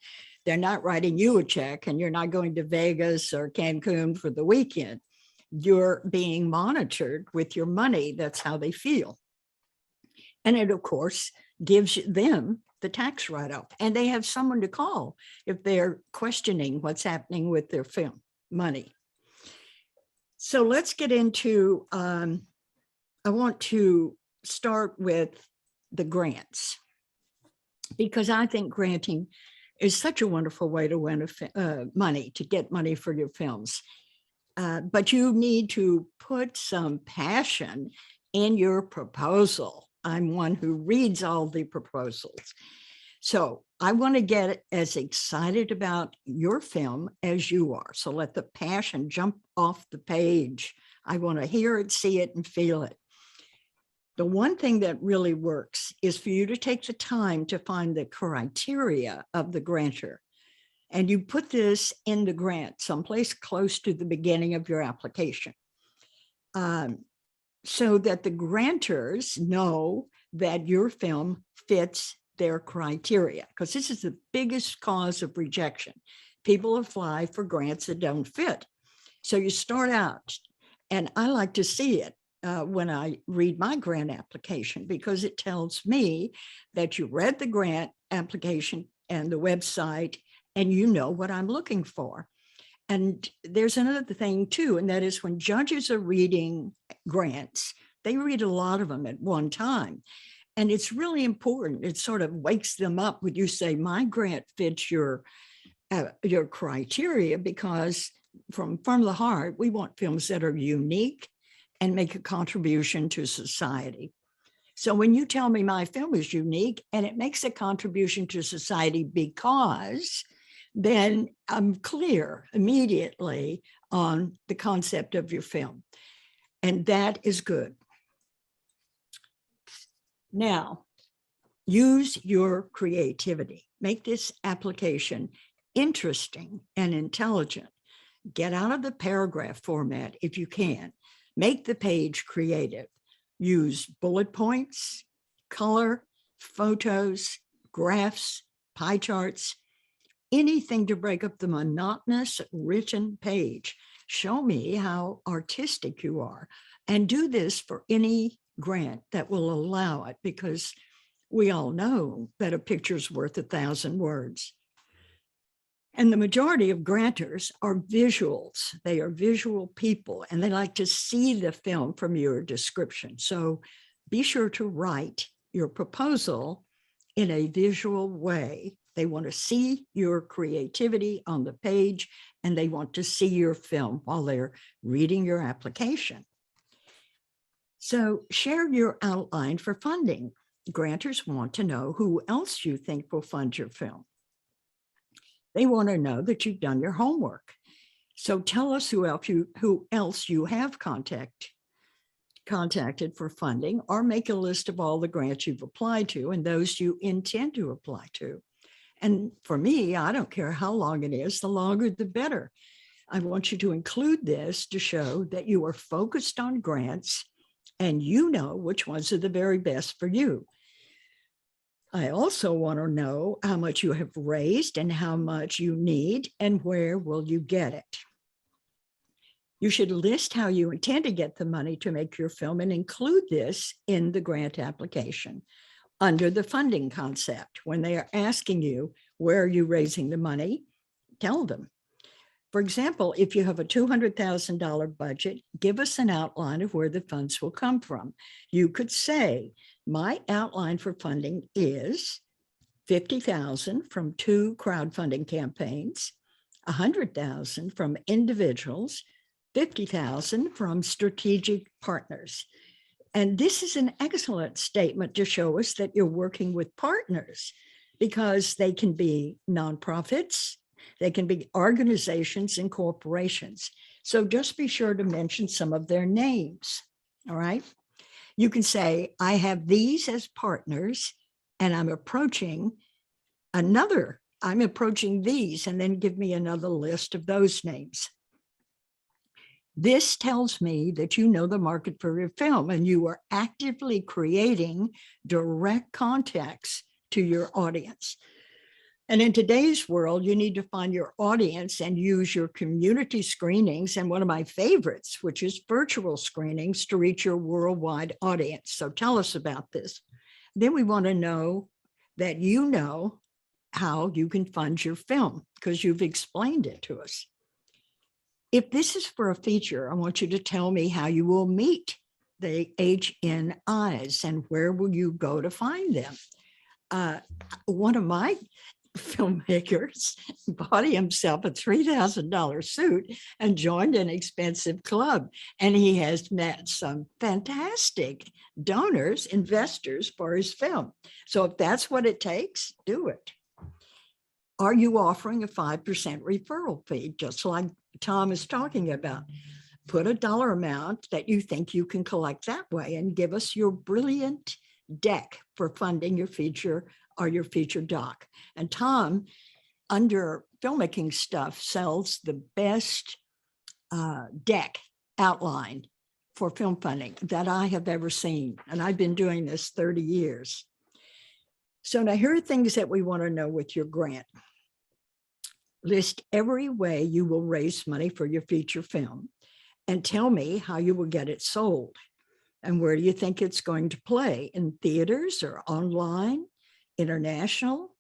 they're not writing you a check and you're not going to Vegas or Cancun for the weekend. You're being monitored with your money. That's how they feel. And it, of course, gives them the tax write-off. And they have someone to call if they're questioning what's happening with their film money. So let's get into, I want to start with the grants, because I think granting is such a wonderful way to win money, to get money for your films. But you need to put some passion in your proposal. I'm one who reads all the proposals. So I want to get as excited about your film as you are. So let the passion jump off the page. I want to hear it, see it, and feel it. The one thing that really works is for you to take the time to find the criteria of the grantor. And you put this in the grant someplace close to the beginning of your application, so that the grantors know that your film fits their criteria, because this is the biggest cause of rejection. People apply for grants that don't fit. So you start out, and I like to see it when I read my grant application, because it tells me that you read the grant application and the website, and you know what I'm looking for. And there's another thing too, and that is when judges are reading grants, they read a lot of them at one time. And it's really important. It sort of wakes them up when you say, my grant fits your criteria, because from the heart, we want films that are unique and make a contribution to society. So when you tell me my film is unique and it makes a contribution to society because, then I'm clear immediately on the concept of your film. And that is good. Now, use your creativity. Make this application interesting and intelligent. Get out of the paragraph format if you can. Make the page creative. Use bullet points, color, photos, graphs, pie charts, anything to break up the monotonous written page. Show me how artistic you are, and do this for any grant that will allow it, because we all know that a picture's worth 1,000 words. And the majority of grantors are visuals. They are visual people, and they like to see the film from your description. So be sure to write your proposal in a visual way. They want to see your creativity on the page, and they want to see your film while they're reading your application. So share your outline for funding. Grantors want to know who else you think will fund your film. They want to know that you've done your homework. So tell us who else you have contacted for funding, or make a list of all the grants you've applied to and those you intend to apply to. And for me, I don't care how long it is, the longer the better. I want you to include this to show that you are focused on grants and you know which ones are the very best for you. I also want to know how much you have raised and how much you need and where will you get it. You should list how you intend to get the money to make your film and include this in the grant application under the funding concept. When they are asking you, where are you raising the money? Tell them. For example, if you have a $200,000 budget, give us an outline of where the funds will come from. You could say, my outline for funding is $50,000 from 2 crowdfunding campaigns, $100,000 from individuals, $50,000 from strategic partners. And this is an excellent statement to show us that you're working with partners, because they can be nonprofits, they can be organizations and corporations. So just be sure to mention some of their names, all right? You can say, I have these as partners, and I'm approaching these, and then give me another list of those names. This tells me that you know the market for your film and you are actively creating direct contacts to your audience. And in today's world, you need to find your audience and use your community screenings and one of my favorites, which is virtual screenings, to reach your worldwide audience. So tell us about this. Then we want to know that you know how you can fund your film because you've explained it to us. If this is for a feature, I want you to tell me how you will meet the HNIs and where will you go to find them. One of my filmmakers bought himself a $3,000 suit and joined an expensive club. And he has met some fantastic donors, investors for his film. So if that's what it takes, do it. Are you offering a 5% referral fee, just like Tom is talking about? Put a dollar amount that you think you can collect that way and give us your brilliant deck for funding your feature or your feature doc. And Tom, under Filmmaking Stuff, sells the best deck outline for film funding that I have ever seen. And I've been doing this 30 years. So now here are things that we want to know with your grant. List every way you will raise money for your feature film and tell me how you will get it sold. And where do you think it's going to play? In theaters or online? International,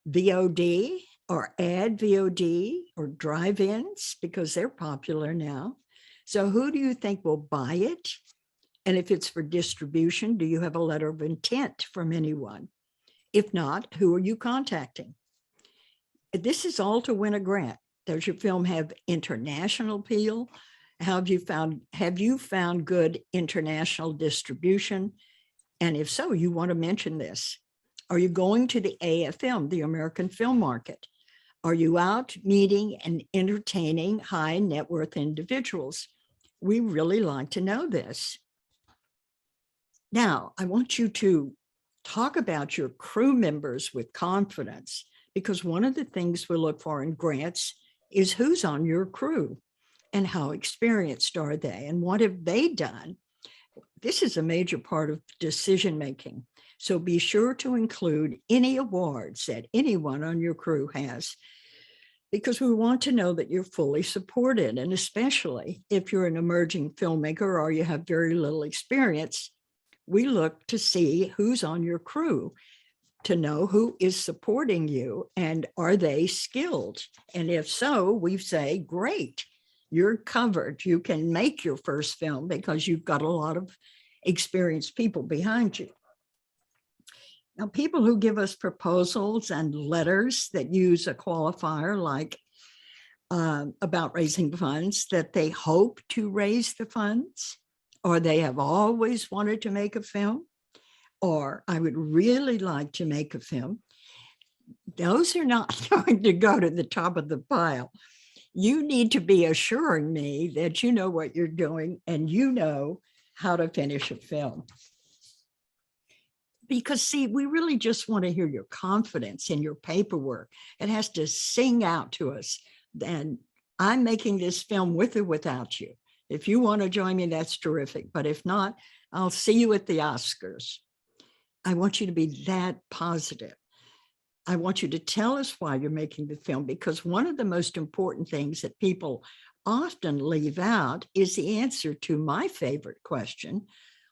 VOD, or ad VOD, or drive-ins, because they're popular now. So who do you think will buy it? And if it's for distribution, do you have a letter of intent from anyone? If not, who are you contacting? This is all to win a grant. Does your film have international appeal? Have you found good international distribution? And if so, you want to mention this. Are you going to the AFM, the American film market? Are you out meeting and entertaining high net worth individuals? We really like to know this. Now, I want you to talk about your crew members with confidence, because one of the things we look for in grants is who's on your crew and how experienced are they and what have they done. This is a major part of decision making. So be sure to include any awards that anyone on your crew has, because we want to know that you're fully supported. And especially if you're an emerging filmmaker or you have very little experience, we look to see who's on your crew to know who is supporting you and are they skilled? And if so, we say, great, you're covered. You can make your first film because you've got a lot of experienced people behind you. Now, people who give us proposals and letters that use a qualifier like about raising funds, that they hope to raise the funds, or they have always wanted to make a film, or I would really like to make a film, those are not going to go to the top of the pile. You need to be assuring me that you know what you're doing and you know how to finish a film. Because see, we really just want to hear your confidence in your paperwork. It has to sing out to us. And I'm making this film with or without you. If you want to join me, that's terrific. But if not, I'll see you at the Oscars. I want you to be that positive. I want you to tell us why you're making the film, because one of the most important things that people often leave out is the answer to my favorite question.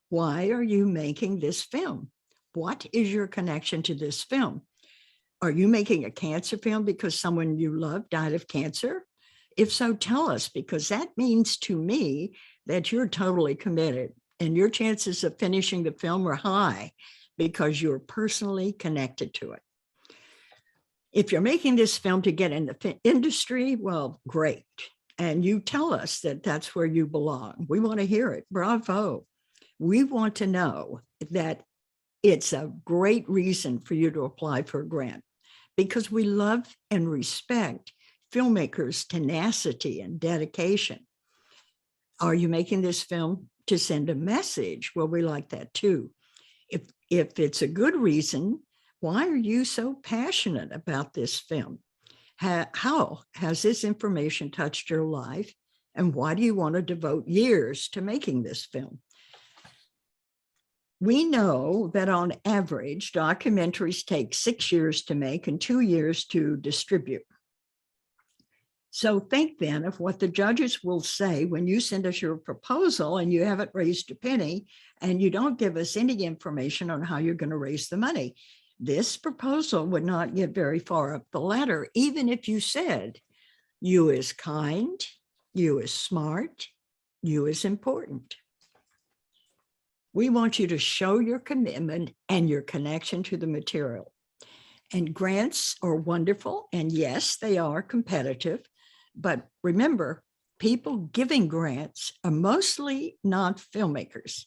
Why are you making this film? What is your connection to this film? Are you making a cancer film because someone you love died of cancer? If so, tell us, because that means to me that you're totally committed and your chances of finishing the film are high because you're personally connected to it. If you're making this film to get in the industry, well, great. And you tell us that that's where you belong. We want to hear it. Bravo. We want to know that it's a great reason for you to apply for a grant, because we love and respect filmmakers' tenacity and dedication. Are you making this film to send a message? Well, we like that too. If it's a good reason, why are you so passionate about this film? How has this information touched your life And why do you want to devote years to making this film? We know that on average, documentaries take 6 years to make and 2 years to distribute. So think then of what the judges will say when you send us your proposal and you haven't raised a penny and you don't give us any information on how you're going to raise the money. This proposal would not get very far up the ladder, even if you said, you is kind, you is smart, you is important. We want you to show your commitment and your connection to the material. And grants are wonderful. And yes, they are competitive. But remember, people giving grants are mostly not filmmakers.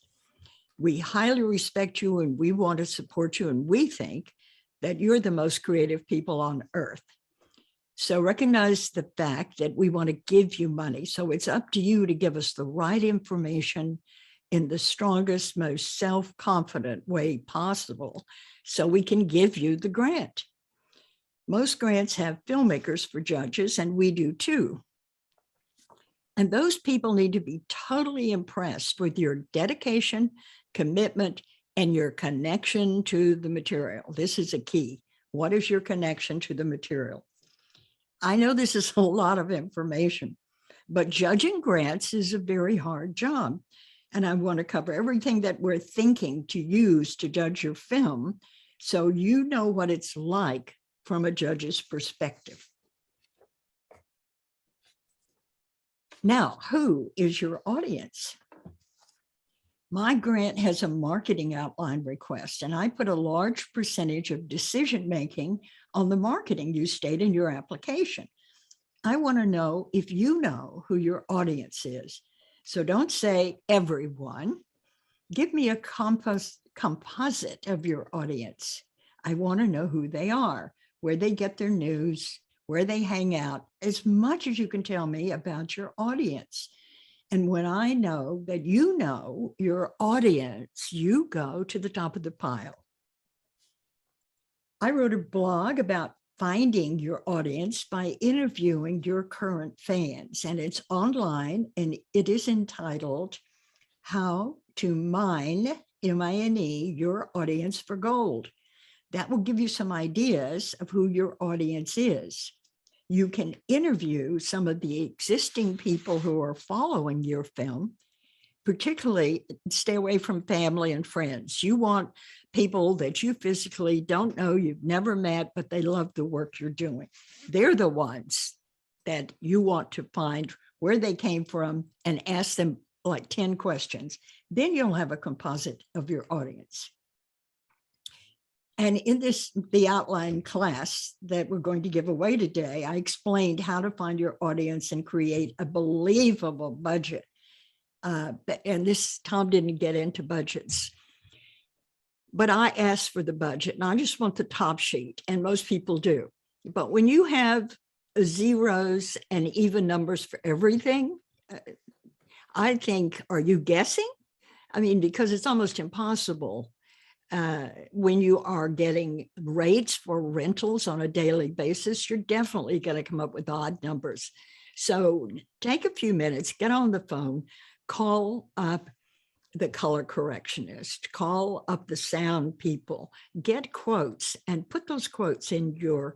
We highly respect you and we want to support you. And we think that you're the most creative people on earth. So recognize the fact that we want to give you money. So it's up to you to give us the right information in the strongest, most self-confident way possible so we can give you the grant. Most grants have filmmakers for judges, and we do too. And those people need to be totally impressed with your dedication, commitment, and your connection to the material. This is a key. What is your connection to the material? I know this is a lot of information, but judging grants is a very hard job. And I want to cover everything that we're thinking to use to judge your film so you know what it's like from a judge's perspective. Now, who is your audience? My grant has a marketing outline request, and I put a large percentage of decision-making on the marketing you state in your application. I want to know if you know who your audience is. So don't say everyone. Give me a composite of your audience. I want to know who they are, where they get their news, where they hang out, as much as you can tell me about your audience. And when I know that you know your audience, you go to the top of the pile. I wrote a blog about finding your audience by interviewing your current fans, and it's online, and it is entitled How to Mine, M-I-N-E, Your Audience for Gold. That will give you some ideas of who your audience is. You can interview some of the existing people who are following your film. Particularly, stay away from family and friends. You want people that you physically don't know, you've never met, but they love the work you're doing. They're the ones that you want to find where they came from and ask them like 10 questions. Then you'll have a composite of your audience. And in the outline class that we're going to give away today, I explained how to find your audience and create a believable budget. And this, Tom didn't get into budgets, but I asked for the budget and I just want the top sheet, and most people do. But when you have zeros and even numbers for everything, I think, are you guessing? I mean, because it's almost impossible when you are getting rates for rentals on a daily basis, you're definitely going to come up with odd numbers. So take a few minutes, get on the phone, call up the color correctionist, call up the sound people, get quotes and put those quotes in your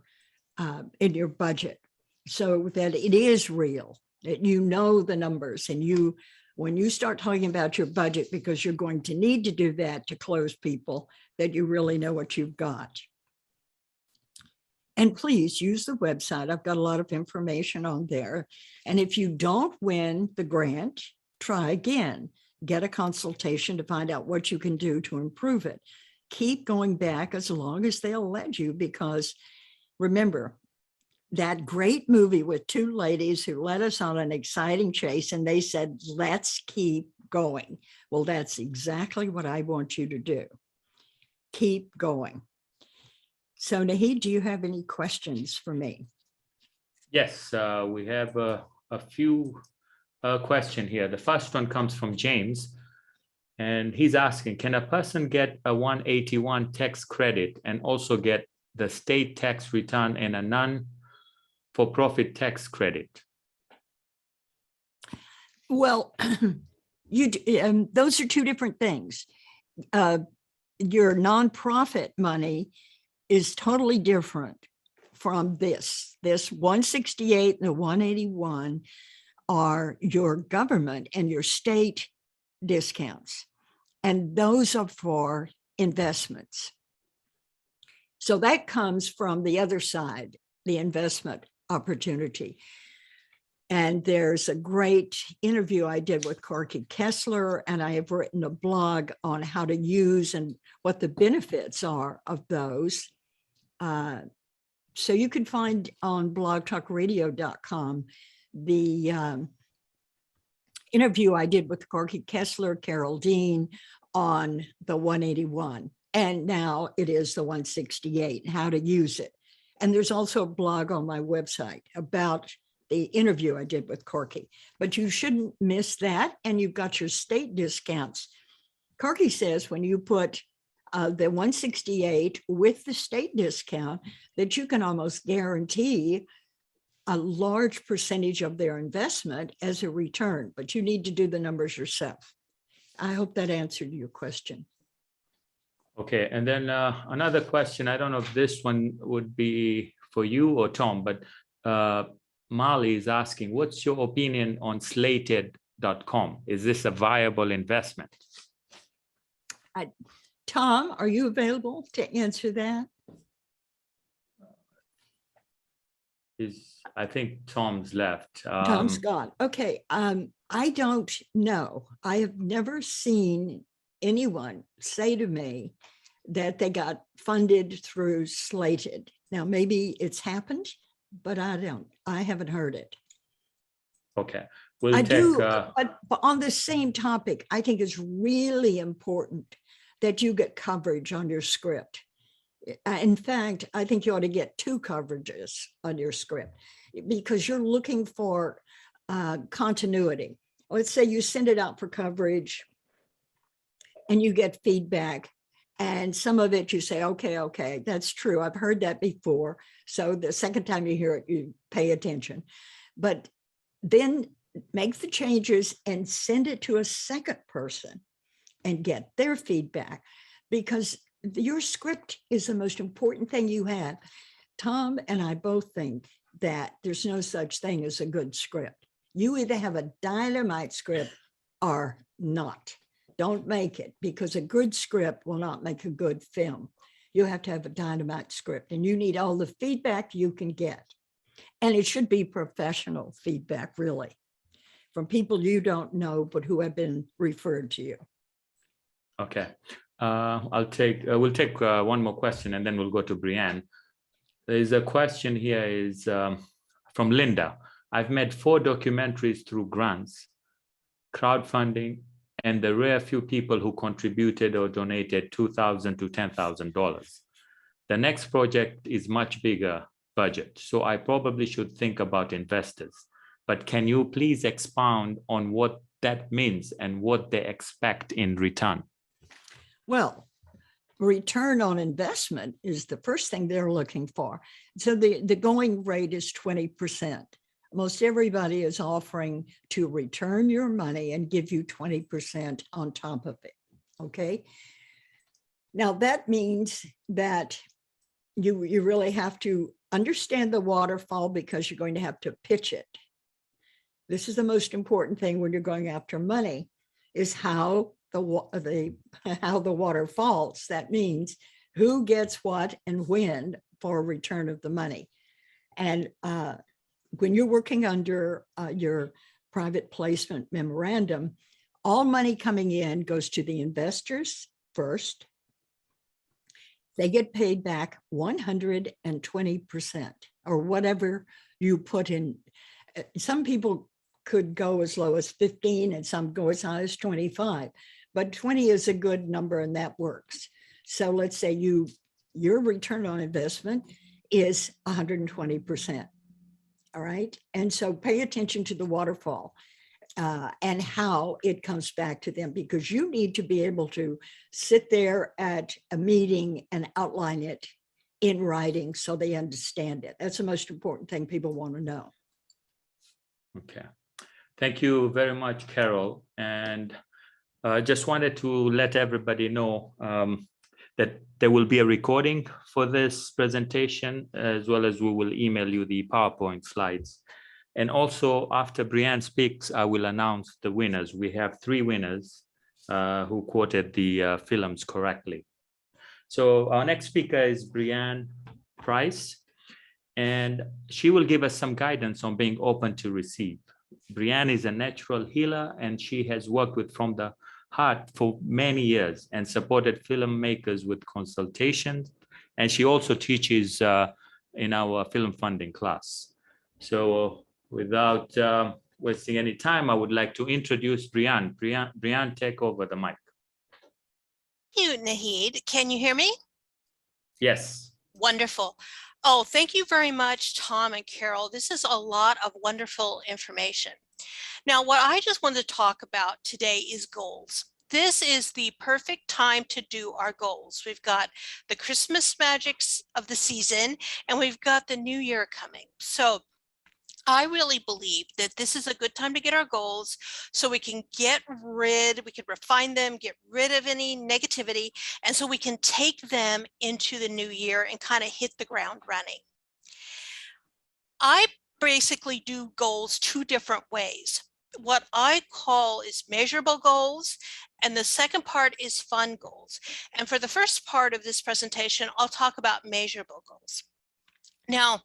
budget so that it is real, that you know the numbers, and when you start talking about your budget, because you're going to need to do that to close people, that you really know what you've got. And please use the website. I've got a lot of information on there. And if you don't win the grant, try again. Get a consultation to find out what you can do to improve it. Keep going back as long as they'll let you, because remember, that great movie with two ladies who led us on an exciting chase, and they said, let's keep going. Well, that's exactly what I want you to do. Keep going. So Naheed, do you have any questions for me? Yes, we have a few questions here. The first one comes from James, and he's asking, can a person get a 181 tax credit and also get the state tax return and a non-for-profit tax credit? Well, those are two different things. Your nonprofit money is totally different from this. This 168 and the 181 are your government and your state discounts. And those are for investments. So that comes from the other side, the investment opportunity. And there's a great interview I did with Corky Kessler, and I have written a blog on how to use and what the benefits are of those. So you can find on blogtalkradio.com the interview I did with Corky Kessler, Carole Dean on the 181. And now it is the 168, how to use it. And there's also a blog on my website about the interview I did with Corky, but you shouldn't miss that. And you've got your state discounts. Corky says when you put the 168 with the state discount, that you can almost guarantee a large percentage of their investment as a return, but you need to do the numbers yourself. I hope that answered your question. Okay, and then another question, I don't know if this one would be for you or Tom, but Molly is asking, what's your opinion on slated.com? Is this a viable investment? Tom, are you available to answer that? I think Tom's left. Tom's gone. Okay, I don't know. I have never seen anyone say to me that they got funded through Slated. Now, maybe it's happened, but I haven't heard it. Okay, we'll I take, do, but on the same topic, I think it's really important that you get coverage on your script. In fact, I think you ought to get 2 coverages on your script because you're looking for continuity. Let's say you send it out for coverage and you get feedback, and some of it you say, okay, that's true. I've heard that before. So the second time you hear it, you pay attention. But then make the changes and send it to a second person and get their feedback, because your script is the most important thing you have. Tom and I both think that there's no such thing as a good script. You either have a dynamite script or not. Don't make it, because a good script will not make a good film. You have to have a dynamite script, and you need all the feedback you can get. And it should be professional feedback, really, from people you don't know, but who have been referred to you. okay. We'll take one more question and then we'll go to Brianne. There's a question here is from Linda. I've made 4 documentaries through grants, crowdfunding, and the rare few people who contributed or donated $2,000 to $10,000. The next project is much bigger budget, so I probably should think about investors. But can you please expound on what that means and what they expect in return? Well, return on investment is the first thing they're looking for. So the going rate is 20%. Most everybody is offering to return your money and give you 20% on top of it, okay? Now that means that you really have to understand the waterfall, because you're going to have to pitch it. This is the most important thing when you're going after money, is how the water falls. That means who gets what and when for return of the money. And when you're working under your private placement memorandum, all money coming in goes to the investors first. They get paid back 120%, or whatever you put in. Some people could go as low as 15 and some go as high as 25, but 20 is a good number and that works. So let's say your return on investment is 120%. All right. And so pay attention to the waterfall and how it comes back to them, because you need to be able to sit there at a meeting and outline it in writing so they understand it. That's the most important thing people want to know. Okay. Thank you very much, Carol. And just wanted to let everybody know that there will be a recording for this presentation, as well as we will email you the PowerPoint slides. And also after Brianne speaks, I will announce the winners. We have 3 winners who quoted the films correctly. So our next speaker is Brianne Price, and she will give us some guidance on being open to receive. Brianne is a natural healer, and she has worked with From the Heart for many years and supported filmmakers with consultations. And she also teaches in our film funding class. So without wasting any time, I would like to introduce Brianne. Brianne, take over the mic. Thank you, Nahid. Can you hear me? Yes. Wonderful. Oh, thank you very much, Tom and Carol. This is a lot of wonderful information. Now, what I just wanted to talk about today is goals. This is the perfect time to do our goals. We've got the Christmas magics of the season, and we've got the new year coming. So I really believe that this is a good time to get our goals so we can we can refine them, get rid of any negativity, and so we can take them into the new year and kind of hit the ground running. I basically do goals 2 different ways. What I call is measurable goals, and the second part is fun goals. And for the first part of this presentation, I'll talk about measurable goals. Now,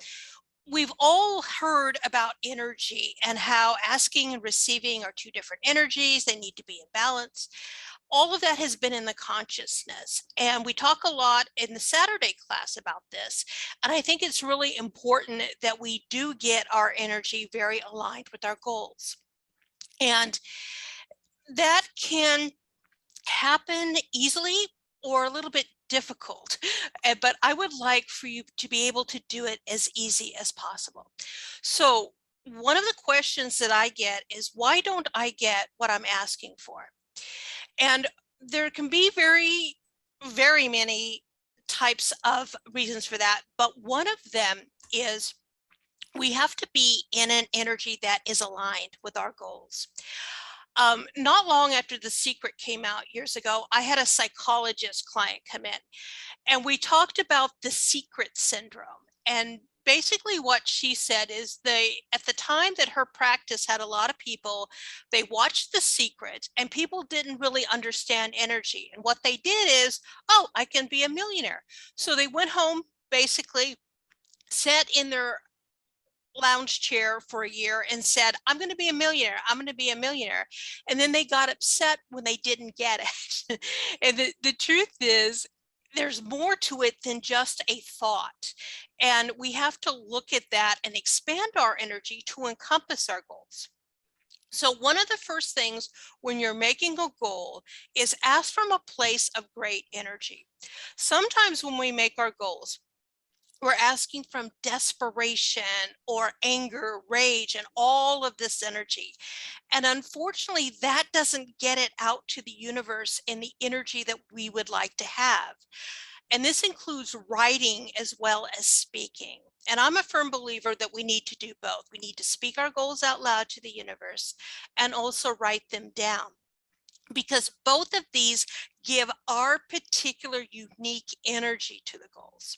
we've all heard about energy and how asking and receiving are 2 different energies. They need to be in balance. All of that has been in the consciousness. And we talk a lot in the Saturday class about this. And I think it's really important that we do get our energy very aligned with our goals. And that can happen easily or a little bit difficult, but I would like for you to be able to do it as easy as possible. So one of the questions that I get is, why don't I get what I'm asking for? And there can be very, very many types of reasons for that, but one of them is we have to be in an energy that is aligned with our goals. Not long after The Secret came out years ago, I had a psychologist client come in, and we talked about the secret syndrome. And basically what she said is at the time that her practice had a lot of people, they watched The Secret and people didn't really understand energy. And what they did is, oh, I can be a millionaire. So they went home, basically sat in their lounge chair for a year and said, I'm going to be a millionaire. I'm going to be a millionaire. And then they got upset when they didn't get it. And the truth is, there's more to it than just a thought. And we have to look at that and expand our energy to encompass our goals. So one of the first things when you're making a goal is ask from a place of great energy. Sometimes when we make our goals, we're asking from desperation or anger, rage, and all of this energy. And unfortunately, that doesn't get it out to the universe in the energy that we would like to have. And this includes writing as well as speaking. And I'm a firm believer that we need to do both. We need to speak our goals out loud to the universe and also write them down, because both of these give our particular unique energy to the goals.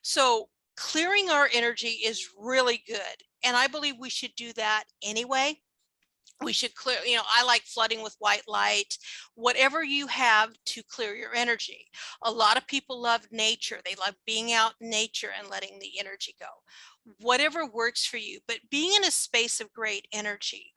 So clearing our energy is really good. And I believe we should do that anyway. We should clear, I like flooding with white light, whatever you have to clear your energy. A lot of people love nature. They love being out in nature and letting the energy go. Whatever works for you, but being in a space of great energy,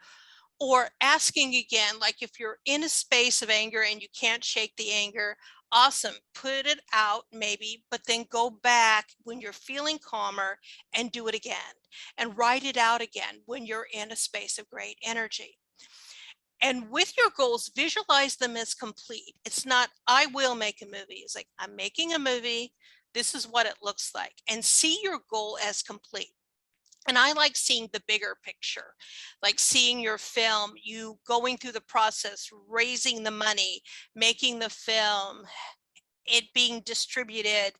or asking again, like if you're in a space of anger and you can't shake the anger, awesome, put it out maybe, but then go back when you're feeling calmer and do it again, and write it out again when you're in a space of great energy. And with your goals, visualize them as complete. It's not, I will make a movie. It's like, I'm making a movie. This is what it looks like. And see your goal as complete. And I like seeing the bigger picture, like seeing your film, you going through the process, raising the money, making the film, it being distributed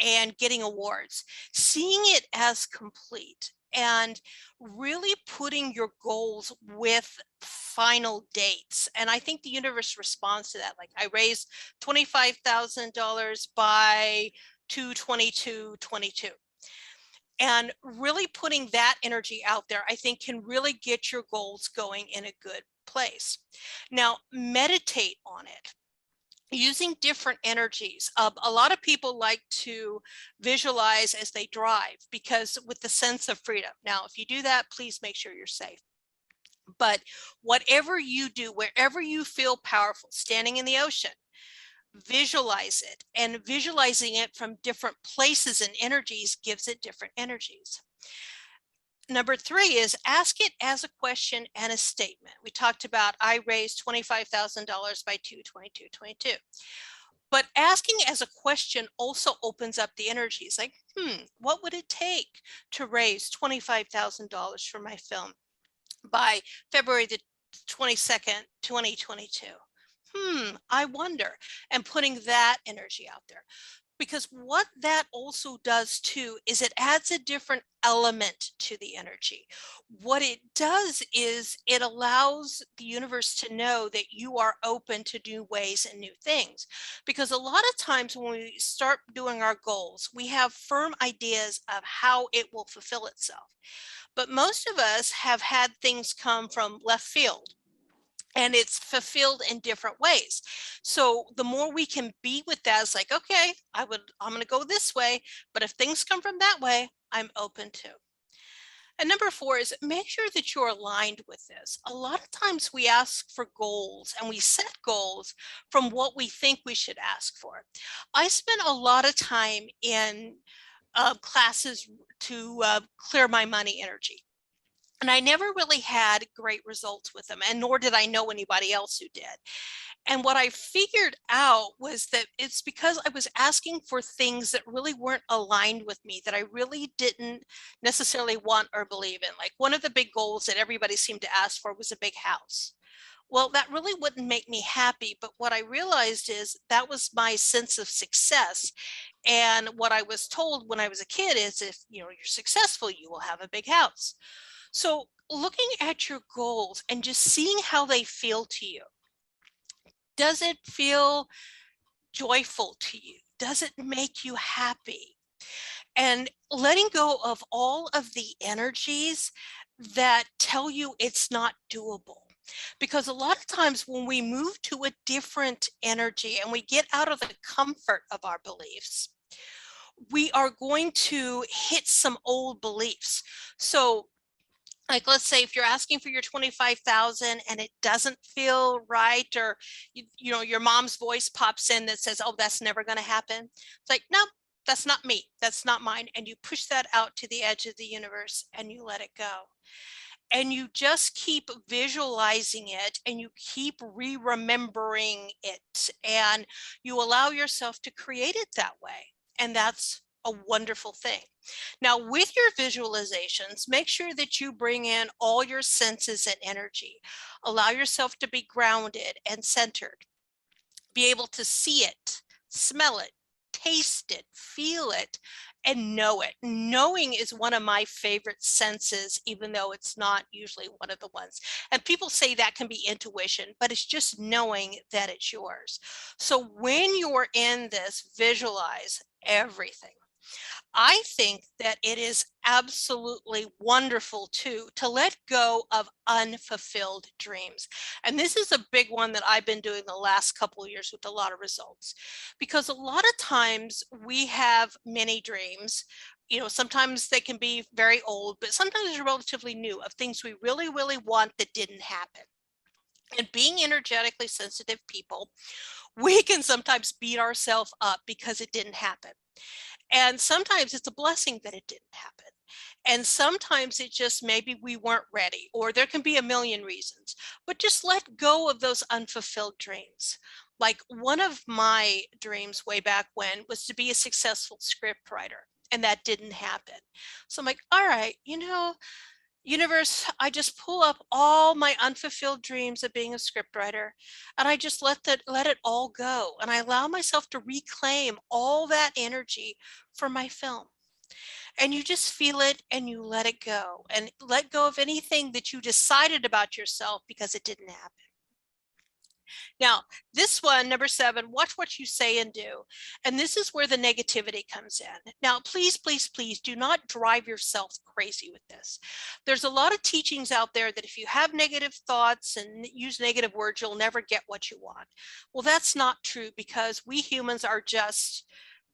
and getting awards, seeing it as complete. and really putting your goals with final dates. And I think the universe responds to that. Like, I raised $25,000 by 2/22/22. And really putting that energy out there, I think, can really get your goals going in a good place. Now, meditate on it using different energies. A lot of people like to visualize as they drive, because with the sense of freedom. Now, if you do that, please make sure you're safe. But whatever you do, wherever you feel powerful, standing in the ocean, visualize it, and visualizing it from different places and energies gives it different energies. Number 3 is ask it as a question and a statement. We talked about I raised $25,000 by 2/22/22. But asking as a question also opens up the energies. Like, what would it take to raise $25,000 for my film by February the 22nd, 2022? I wonder. And putting that energy out there. Because what that also does too is it adds a different element to the energy. What it does is it allows the universe to know that you are open to new ways and new things. Because a lot of times when we start doing our goals, we have firm ideas of how it will fulfill itself. But most of us have had things come from left field, and it's fulfilled in different ways. So the more we can be with that, it's like, okay, I'm going to go this way, but if things come from that way, I'm open to. And number 4 is make sure that you're aligned with this. A lot of times we ask for goals and we set goals from what we think we should ask for. I spent a lot of time in classes to clear my money energy. And I never really had great results with them, and nor did I know anybody else who did. And what I figured out was that it's because I was asking for things that really weren't aligned with me, that I really didn't necessarily want or believe in. Like, one of the big goals that everybody seemed to ask for was a big house. Well, that really wouldn't make me happy. But what I realized is that was my sense of success. And what I was told when I was a kid is, if you're successful, you will have a big house. So looking at your goals and just seeing how they feel to you. Does it feel joyful to you? Does it make you happy? And letting go of all of the energies that tell you it's not doable. Because a lot of times when we move to a different energy and we get out of the comfort of our beliefs, we are going to hit some old beliefs. So, like, let's say if you're asking for your 25,000 and it doesn't feel right, or your mom's voice pops in that says, oh, that's never going to happen. It's like, no, that's not me. That's not mine. And you push that out to the edge of the universe and you let it go. And you just keep visualizing it and you keep remembering it, and you allow yourself to create it that way. And that's a wonderful thing. Now, with your visualizations, make sure that you bring in all your senses and energy. Allow yourself to be grounded and centered. Be able to see it, smell it, taste it, feel it, and know it. Knowing is one of my favorite senses, even though it's not usually one of the ones. And people say that can be intuition, but it's just knowing that it's yours. So when you're in this, visualize everything. I think that it is absolutely wonderful too to let go of unfulfilled dreams. And this is a big one that I've been doing the last couple of years with a lot of results, because a lot of times we have many dreams. Sometimes they can be very old, but sometimes they're relatively new, of things we really, really want that didn't happen. And being energetically sensitive people, we can sometimes beat ourselves up because it didn't happen. And sometimes it's a blessing that it didn't happen. And sometimes it just maybe we weren't ready, or there can be a million reasons, but just let go of those unfulfilled dreams. Like, one of my dreams way back when was to be a successful script writer, and that didn't happen. So I'm like, all right, universe, I just pull up all my unfulfilled dreams of being a scriptwriter, and I just let it all go. And I allow myself to reclaim all that energy for my film. and you just feel it and you let it go and let go of anything that you decided about yourself because it didn't happen. Now, this one, number 7, watch what you say and do. And this is where the negativity comes in. Now, please, please, please do not drive yourself crazy with this. There's a lot of teachings out there that if you have negative thoughts and use negative words, you'll never get what you want. Well, that's not true, because we humans are just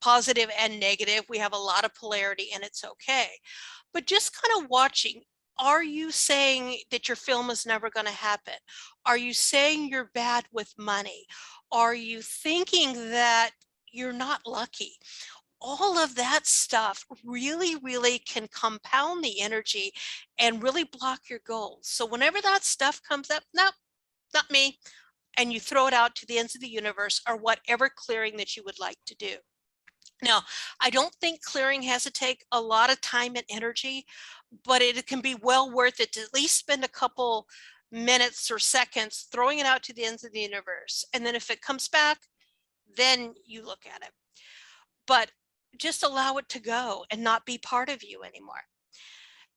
positive and negative. We have a lot of polarity, and it's okay. But just kind of watching, are you saying that your film is never going to happen? Are you saying you're bad with money? Are you thinking that you're not lucky? All of that stuff really, really can compound the energy and really block your goals. So whenever that stuff comes up, no, not me, and you throw it out to the ends of the universe, or whatever clearing that you would like to do. Now, I don't think clearing has to take a lot of time and energy, but it can be well worth it to at least spend a couple minutes or seconds throwing it out to the ends of the universe. And then if it comes back, then you look at it. But just allow it to go and not be part of you anymore.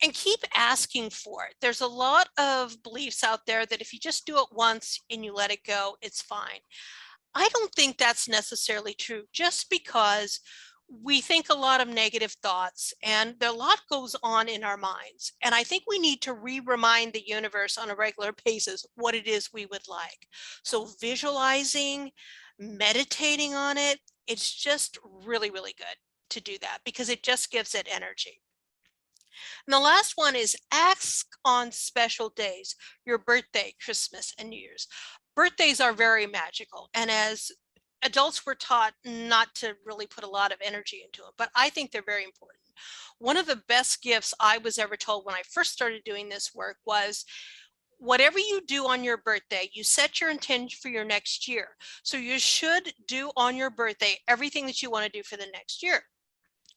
And keep asking for it. There's a lot of beliefs out there that if you just do it once and you let it go, it's fine. I don't think that's necessarily true, just because we think a lot of negative thoughts and a lot goes on in our minds. And I think we need to remind the universe on a regular basis what it is we would like. So visualizing, meditating on it, it's just really, really good to do that, because it just gives it energy. And the last one is ask on special days, your birthday, Christmas, and New Year's. Birthdays are very magical, and as adults we're taught not to really put a lot of energy into it, but I think they're very important. One of the best gifts I was ever told when I first started doing this work was, whatever you do on your birthday, you set your intention for your next year. So you should do on your birthday everything that you want to do for the next year.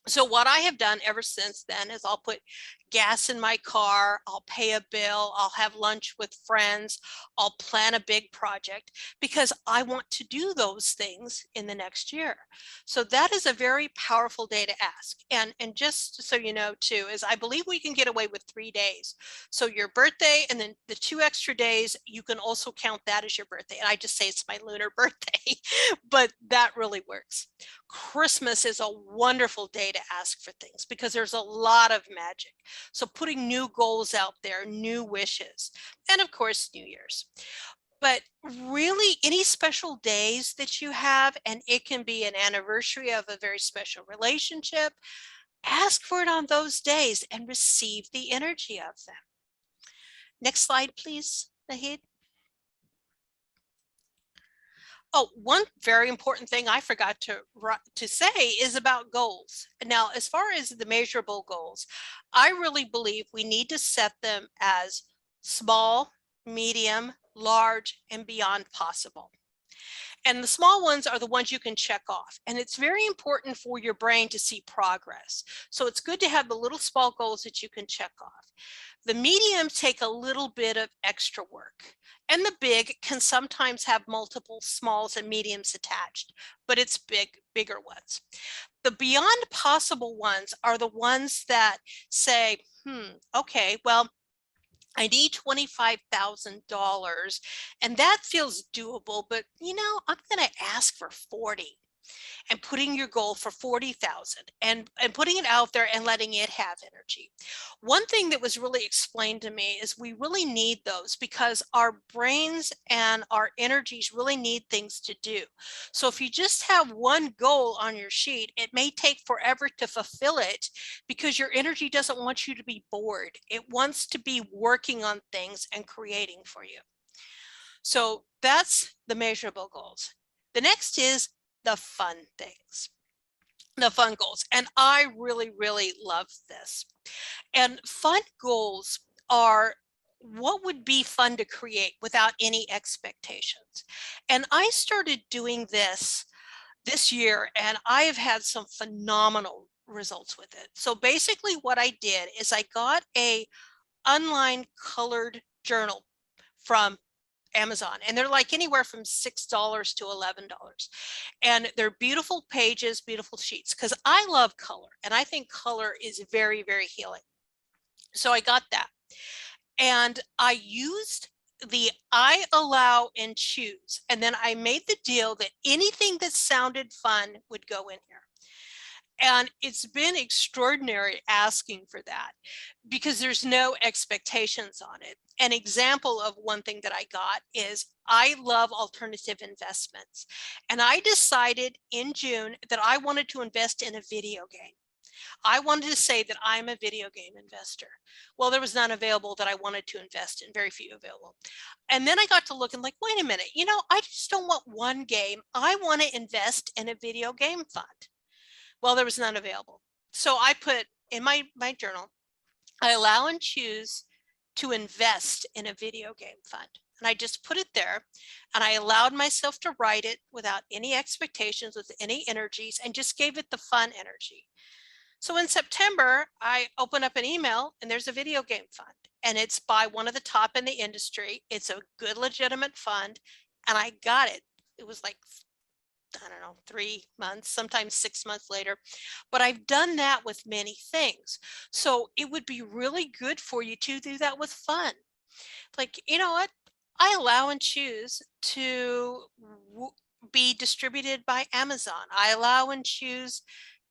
So what I have done ever since then is I'll put gas in my car, I'll pay a bill, I'll have lunch with friends, I'll plan a big project, because I want to do those things in the next year. So that is a very powerful day to ask. And just so you know too, is I believe we can get away with 3 days. So your birthday and then the 2 extra days, you can also count that as your birthday. And I just say it's my lunar birthday, but that really works. Christmas is a wonderful day to ask for things, because there's a lot of magic. So putting new goals out there, new wishes, and of course, New Year's. But really, any special days that you have, and it can be an anniversary of a very special relationship, ask for it on those days and receive the energy of them. Next slide, please, Nahid. Oh, one very important thing I forgot to say is about goals. Now, as far as the measurable goals, I really believe we need to set them as small, medium, large, and beyond possible. And the small ones are the ones you can check off. And it's very important for your brain to see progress. So it's good to have the little small goals that you can check off. The medium take a little bit of extra work. And the big can sometimes have multiple smalls and mediums attached, but it's bigger ones. The beyond possible ones are the ones that say, okay, well, I need $25,000 and that feels doable, but you know, I'm going to ask for 40. And putting your goal for 40,000 and putting it out there and letting it have energy. One thing that was really explained to me is we really need those, because our brains and our energies really need things to do. So if you just have one goal on your sheet, it may take forever to fulfill it, because your energy doesn't want you to be bored. It wants to be working on things and creating for you. So that's the measurable goals. The next is the fun things, the fun goals. And I really, really love this. And fun goals are what would be fun to create without any expectations. And I started doing this year, and I have had some phenomenal results with it. So basically what I did is I got a online colored journal from Amazon, and they're like anywhere from $6 to $11. And they're beautiful pages, beautiful sheets, because I love color and I think color is very, very healing. So I got that. And I used the I allow and choose. And then I made the deal that anything that sounded fun would go in here. And it's been extraordinary asking for that because there's no expectations on it. An example of one thing that I got is I love alternative investments. And I decided in June that I wanted to invest in a video game. I wanted to say that I'm a video game investor. Well, there was none available that I wanted to invest in, very few available. And then I got to look and like, wait a minute, you know, I just don't want one game. I want to invest in a video game fund. Well, there was none available. So I put in my journal, I allow and choose to invest in a video game fund. And I just put it there and I allowed myself to write it without any expectations, with any energies, and just gave it the fun energy. So in September, I open up an email and there's a video game fund and it's by one of the top in the industry. It's a good, legitimate fund. And I got it. It was like, I don't know, 3 months, sometimes 6 months later, but I've done that with many things. So it would be really good for you to do that with fun. Like, you know what? I allow and choose to be distributed by Amazon. I allow and choose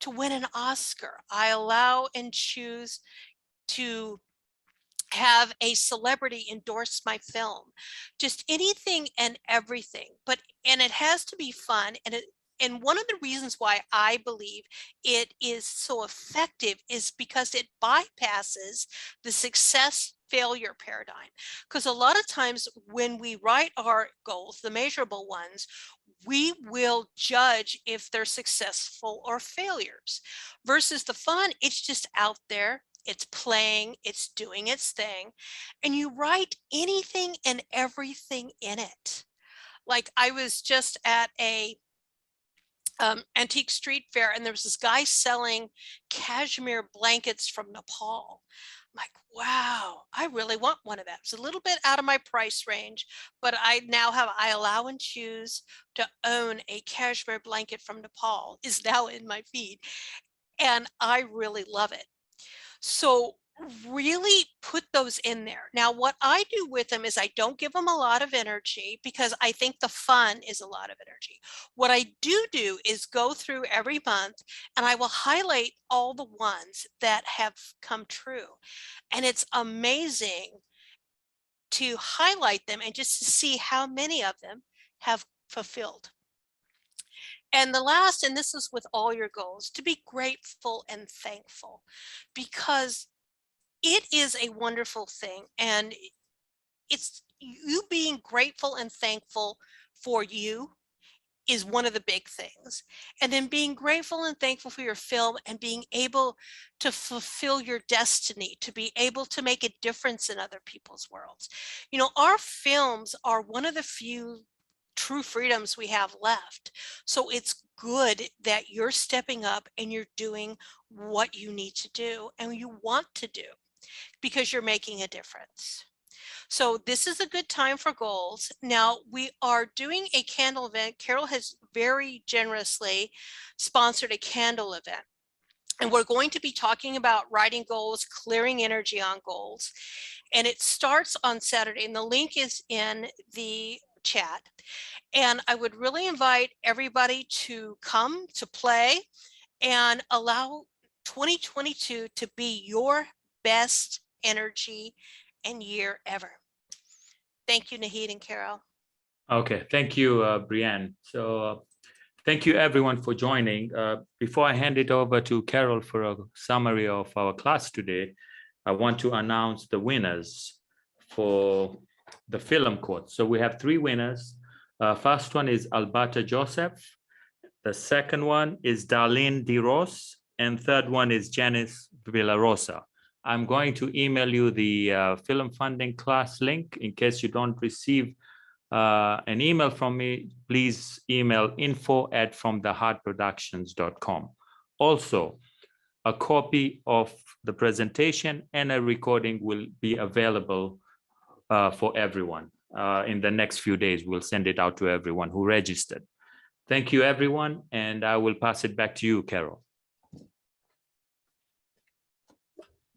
to win an Oscar. I allow and choose to have a celebrity endorse my film, just anything and everything. And it has to be fun. And one of the reasons why I believe it is so effective is because it bypasses the success failure paradigm. Because a lot of times when we write our goals, the measurable ones, we will judge if they're successful or failures. Versus the fun, it's just out there. It's playing, it's doing its thing, and you write anything and everything in it. Like I was just at a antique street fair and there was this guy selling cashmere blankets from Nepal. I'm like, wow, I really want one of that. It's a little bit out of my price range, but I allow and choose to own a cashmere blanket from Nepal is now in my feed. And I really love it. So really put those in there. Now, what I do with them is I don't give them a lot of energy because I think the fun is a lot of energy. What I do is go through every month and I will highlight all the ones that have come true. And it's amazing to highlight them and just to see how many of them have fulfilled. And the last, and this is with all your goals, to be grateful and thankful, because it is a wonderful thing. And it's you being grateful and thankful for you is one of the big things. And then being grateful and thankful for your film and being able to fulfill your destiny, to be able to make a difference in other people's worlds. You know, our films are one of the few true freedoms we have left. So it's good that you're stepping up and you're doing what you need to do and you want to do because you're making a difference. So this is a good time for goals. Now we are doing a candle event. Carol has very generously sponsored a candle event. And we're going to be talking about writing goals, clearing energy on goals. And it starts on Saturday and the link is in the chat. And I would really invite everybody to come to play and allow 2022 to be your best energy and year ever. Thank you, Naheed and Carol. Okay, thank you, Brianne. So thank you everyone for joining. Before I hand it over to Carol for a summary of our class today, I want to announce the winners for the film quote. So we have 3 winners. First one is Alberta Joseph. The second one is Darlene DeRose. And third one is Janice Villarosa. I'm going to email you the film funding class link. In case you don't receive an email from me, please email info@fromtheheartproductions.com. Also, a copy of the presentation and a recording will be available for everyone. in the next few days. We'll send it out to everyone who registered. Thank you, everyone. And I will pass it back to you, Carol.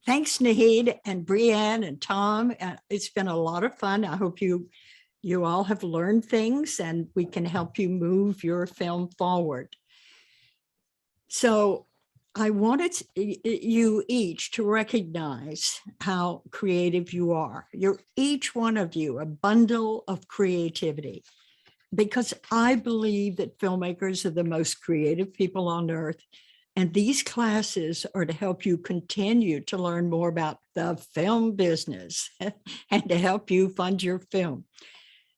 Thanks, Nahid and Brianne and Tom. It's been a lot of fun. I hope you all have learned things and we can help you move your film forward. So I wanted you each to recognize how creative you are. You're each one of you a bundle of creativity, because I believe that filmmakers are the most creative people on earth. And these classes are to help you continue to learn more about the film business and to help you fund your film.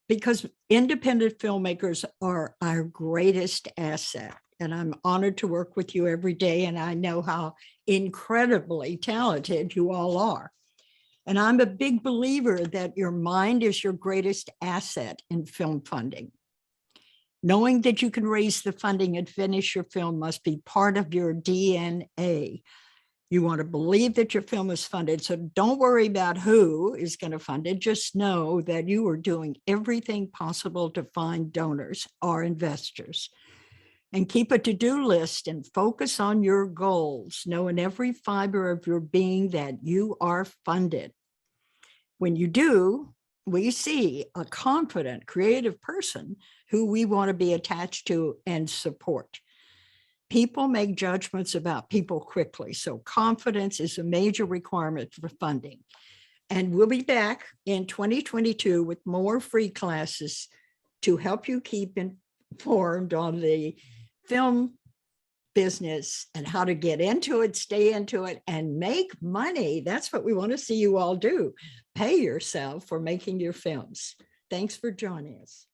Because independent filmmakers are our greatest asset. And I'm honored to work with you every day. And I know how incredibly talented you all are. And I'm a big believer that your mind is your greatest asset in film funding. Knowing that you can raise the funding and finish your film must be part of your DNA. You want to believe that your film is funded, so don't worry about who is going to fund it. Just know that you are doing everything possible to find donors or investors. And keep a to-do list and focus on your goals, knowing every fiber of your being that you are funded. When you do, we see a confident, creative person who we want to be attached to and support. People make judgments about people quickly, so confidence is a major requirement for funding. And we'll be back in 2022 with more free classes to help you keep informed on the film business and how to get into it, stay into it, and make money. That's what we want to see you all do. Pay yourself for making your films. Thanks for joining us.